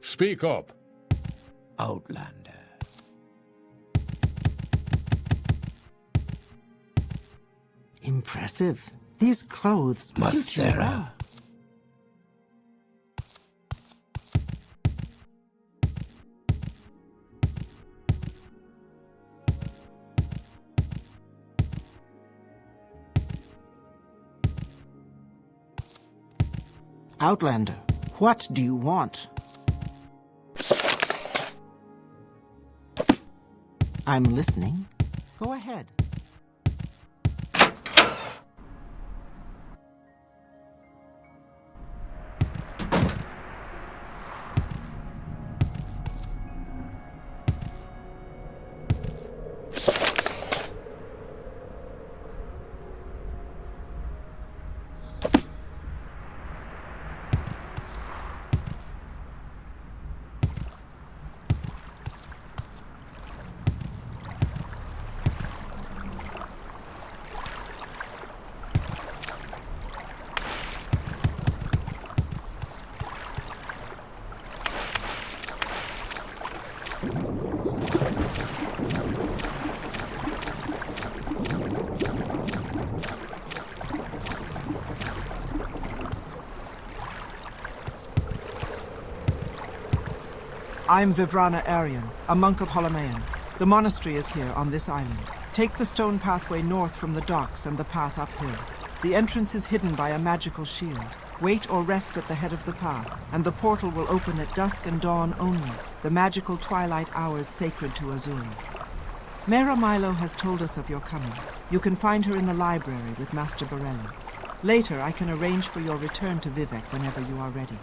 Speak up. Outlander. Impressive. These clothes suit you well. Outlander, what do you want? I'm listening. Go ahead. I'm Vivrana Arian, a monk of Holomean. The monastery is here on this island. Take the stone pathway north from the docks and the path uphill. The entrance is hidden by a magical shield. Wait or rest at the head of the path, and the portal will open at dusk and dawn only, the magical twilight hours sacred to Azura. Mera Milo has told us of your coming. You can find her in the library with Master Borello. Later, I can arrange for your return to Vivek whenever you are ready.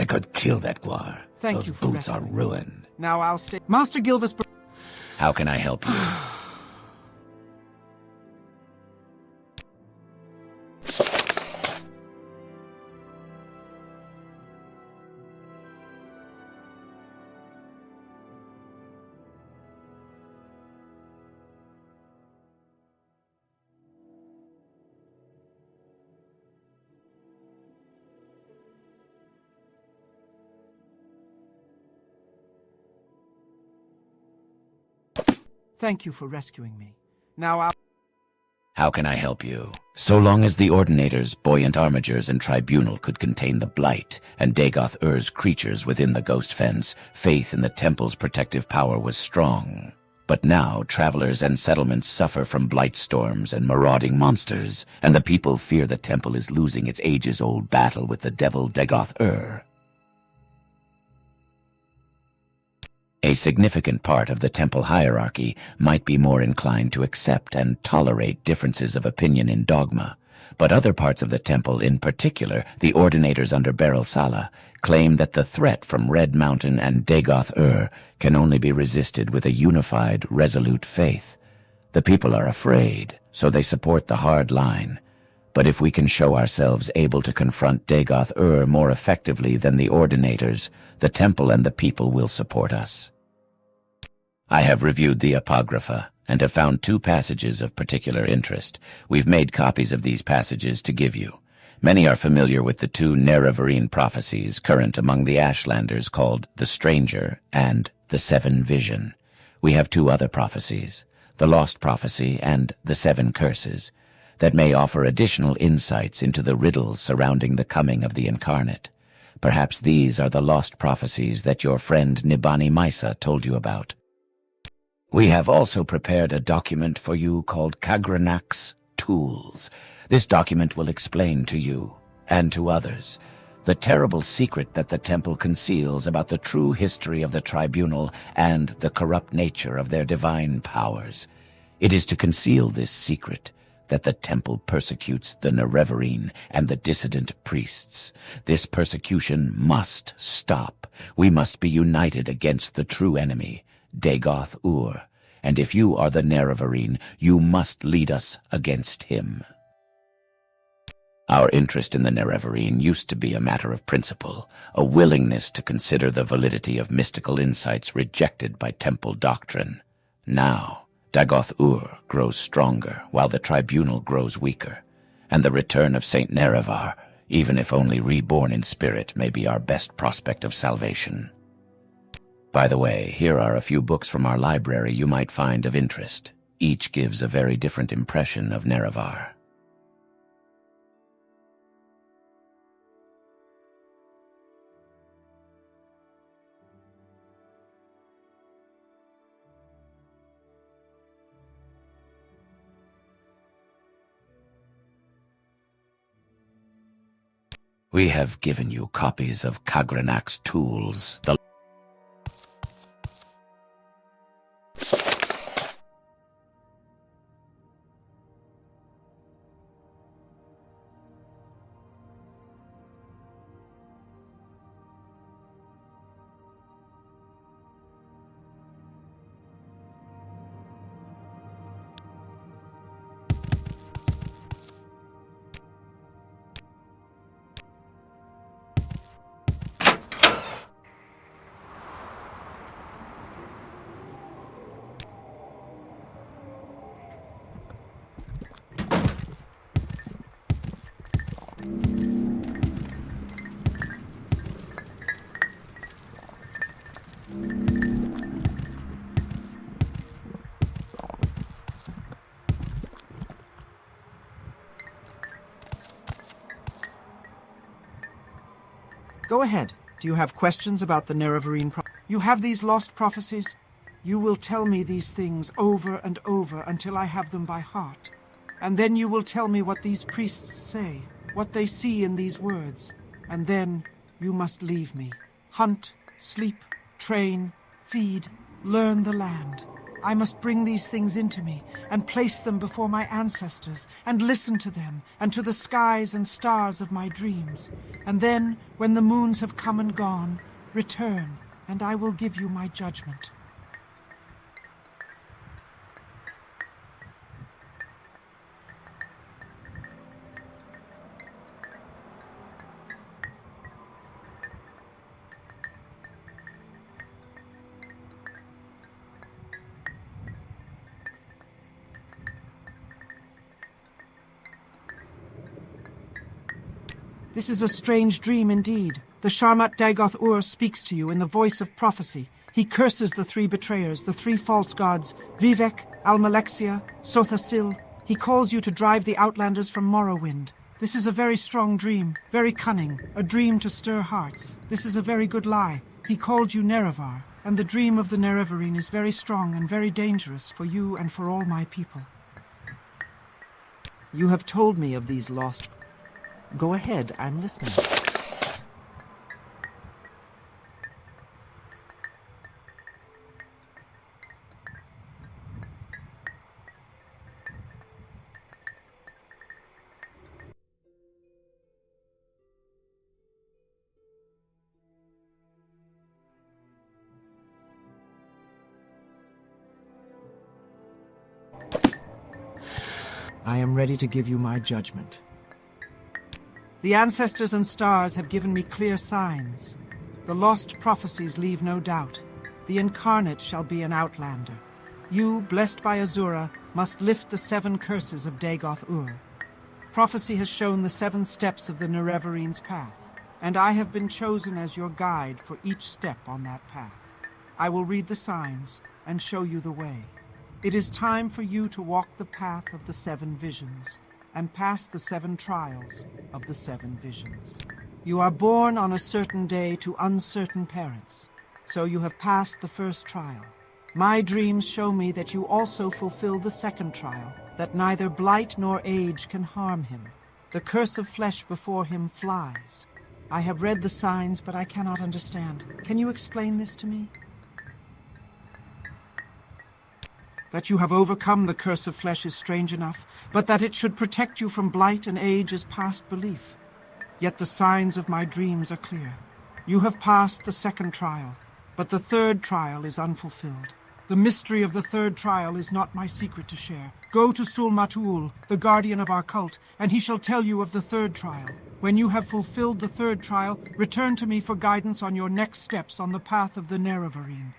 could kill that Guar. Thank Those you for boots are rescuing me. ruined. Now I'll stay. Master Gilvis. How can I help you? Thank you for rescuing me. Now I'll... How can I help you? So long as the Ordinators, Buoyant Armigers, and Tribunal could contain the Blight and Dagoth-Ur's creatures within the Ghost Fence, faith in the Temple's protective power was strong. But now travelers and settlements suffer from blight storms and marauding monsters, and the people fear the Temple is losing its ages-old battle with the devil Dagoth-Ur. A significant part of the temple hierarchy might be more inclined to accept and tolerate differences of opinion in dogma, but other parts of the temple, in particular the Ordinators under Beryl Sala, claim that the threat from Red Mountain and Dagoth-Ur can only be resisted with a unified, resolute faith. The people are afraid, so they support the hard line. But if we can show ourselves able to confront Dagoth-Ur more effectively than the Ordinators, the temple and the people will support us. I have reviewed the Apocrypha and have found 2 passages of particular interest. We've made copies of these passages to give you. Many are familiar with the 2 Nerevarine prophecies current among the Ashlanders called the Stranger and the 7 Vision. We have 2 other prophecies, the Lost Prophecy and the 7 Curses, that may offer additional insights into the riddles surrounding the coming of the Incarnate. Perhaps these are the lost prophecies that your friend Nibani Maisa told you about. We have also prepared a document for you called Kagranak's Tools. This document will explain to you, and to others, the terrible secret that the Temple conceals about the true history of the Tribunal and the corrupt nature of their divine powers. It is to conceal this secret that the Temple persecutes the Nerevarine and the dissident priests. This persecution must stop. We must be united against the true enemy, Dagoth-Ur. And if you are the Nerevarine, you must lead us against him. Our interest in the Nerevarine used to be a matter of principle, a willingness to consider the validity of mystical insights rejected by Temple doctrine. Now, Dagoth-Ur grows stronger while the Tribunal grows weaker, and the return of Saint Nerevar, even if only reborn in spirit, may be our best prospect of salvation. By the way, here are a few books from our library you might find of interest. Each gives a very different impression of Nerevar. We have given you copies of Kagranak's Tools, the Go ahead. Do you have questions about the Nerevarine You have these lost prophecies? You will tell me these things over and over until I have them by heart. And then you will tell me what these priests say, what they see in these words. And then you must leave me. Hunt, sleep, train, feed, learn the land. I must bring these things into me and place them before my ancestors and listen to them and to the skies and stars of my dreams. And then, when the moons have come and gone, return, and I will give you my judgment. This is a strange dream indeed. The Sharmat Dagoth-Ur speaks to you in the voice of prophecy. He curses the three betrayers, the three false gods, Vivek, Almalexia, Sothasil. He calls you to drive the Outlanders from Morrowind. This is a very strong dream, very cunning, a dream to stir hearts. This is a very good lie. He called you Nerevar, and the dream of the Nerevarine is very strong and very dangerous for you and for all my people. You have told me of these lost... Go ahead, I'm listening. I am ready to give you my judgment. The ancestors and stars have given me clear signs. The lost prophecies leave no doubt. The incarnate shall be an outlander. You, blessed by Azura, must lift the 7 curses of Dagoth-Ur. Prophecy has shown the 7 steps of the Nerevarine's path, and I have been chosen as your guide for each step on that path. I will read the signs and show you the way. It is time for you to walk the path of the 7 visions, and pass the 7 trials of the 7 visions. You are born on a certain day to uncertain parents, so you have passed the first trial. My dreams show me that you also fulfill the second trial, that neither blight nor age can harm him. The curse of flesh before him flies. I have read the signs, but I cannot understand. Can you explain this to me? That you have overcome the curse of flesh is strange enough, but that it should protect you from blight and age is past belief. Yet the signs of my dreams are clear. You have passed the second trial, but the third trial is unfulfilled. The mystery of the third trial is not my secret to share. Go to Sul-Matul, the guardian of our cult, and he shall tell you of the third trial. When you have fulfilled the third trial, return to me for guidance on your next steps on the path of the Nerevarine.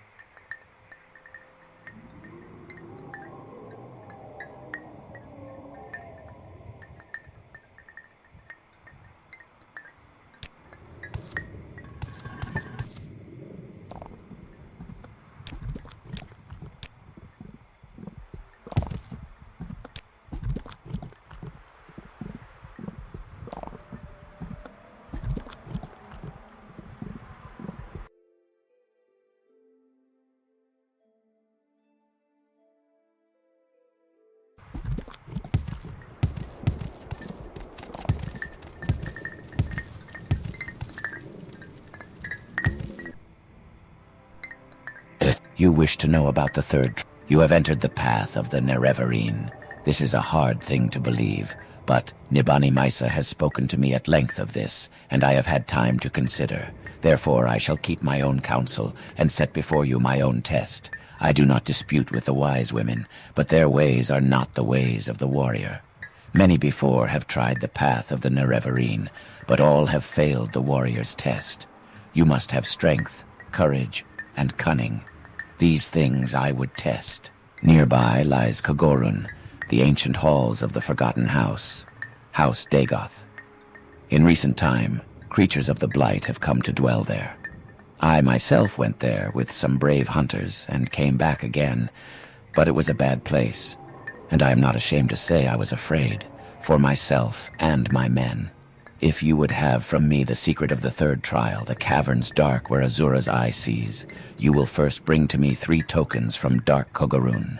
You wish to know about the third. You have entered the path of the Nerevarine. This is a hard thing to believe, but Nibani Maisa has spoken to me at length of this, and I have had time to consider. Therefore I shall keep my own counsel, and set before you my own test. I do not dispute with the wise women, but their ways are not the ways of the warrior. Many before have tried the path of the Nerevarine, but all have failed the warrior's test. You must have strength, courage, and cunning. These things I would test. Nearby lies Kogorun, the ancient halls of the Forgotten House, House Dagoth. In recent time, creatures of the Blight have come to dwell there. I myself went there with some brave hunters and came back again, but it was a bad place, and I am not ashamed to say I was afraid, for myself and my men. If you would have from me the secret of the third trial, the caverns dark where Azura's eye sees, you will first bring to me 3 tokens from Dark Kogorun.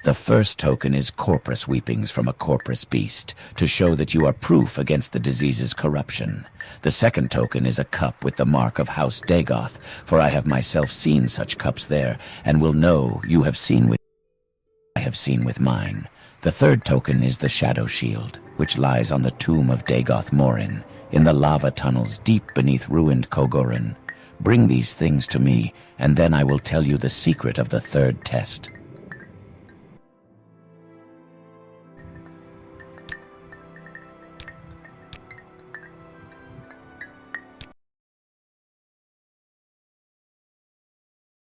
The first token is corpus weepings from a corpus beast, to show that you are proof against the disease's corruption. The second token is a cup with the mark of House Dagoth, for I have myself seen such cups there, and will know you have seen with I have seen with mine. The third token is the shadow shield, which lies on the tomb of Dagoth Morin, in the lava tunnels deep beneath ruined Kogorin. Bring these things to me, and then I will tell you the secret of the third test.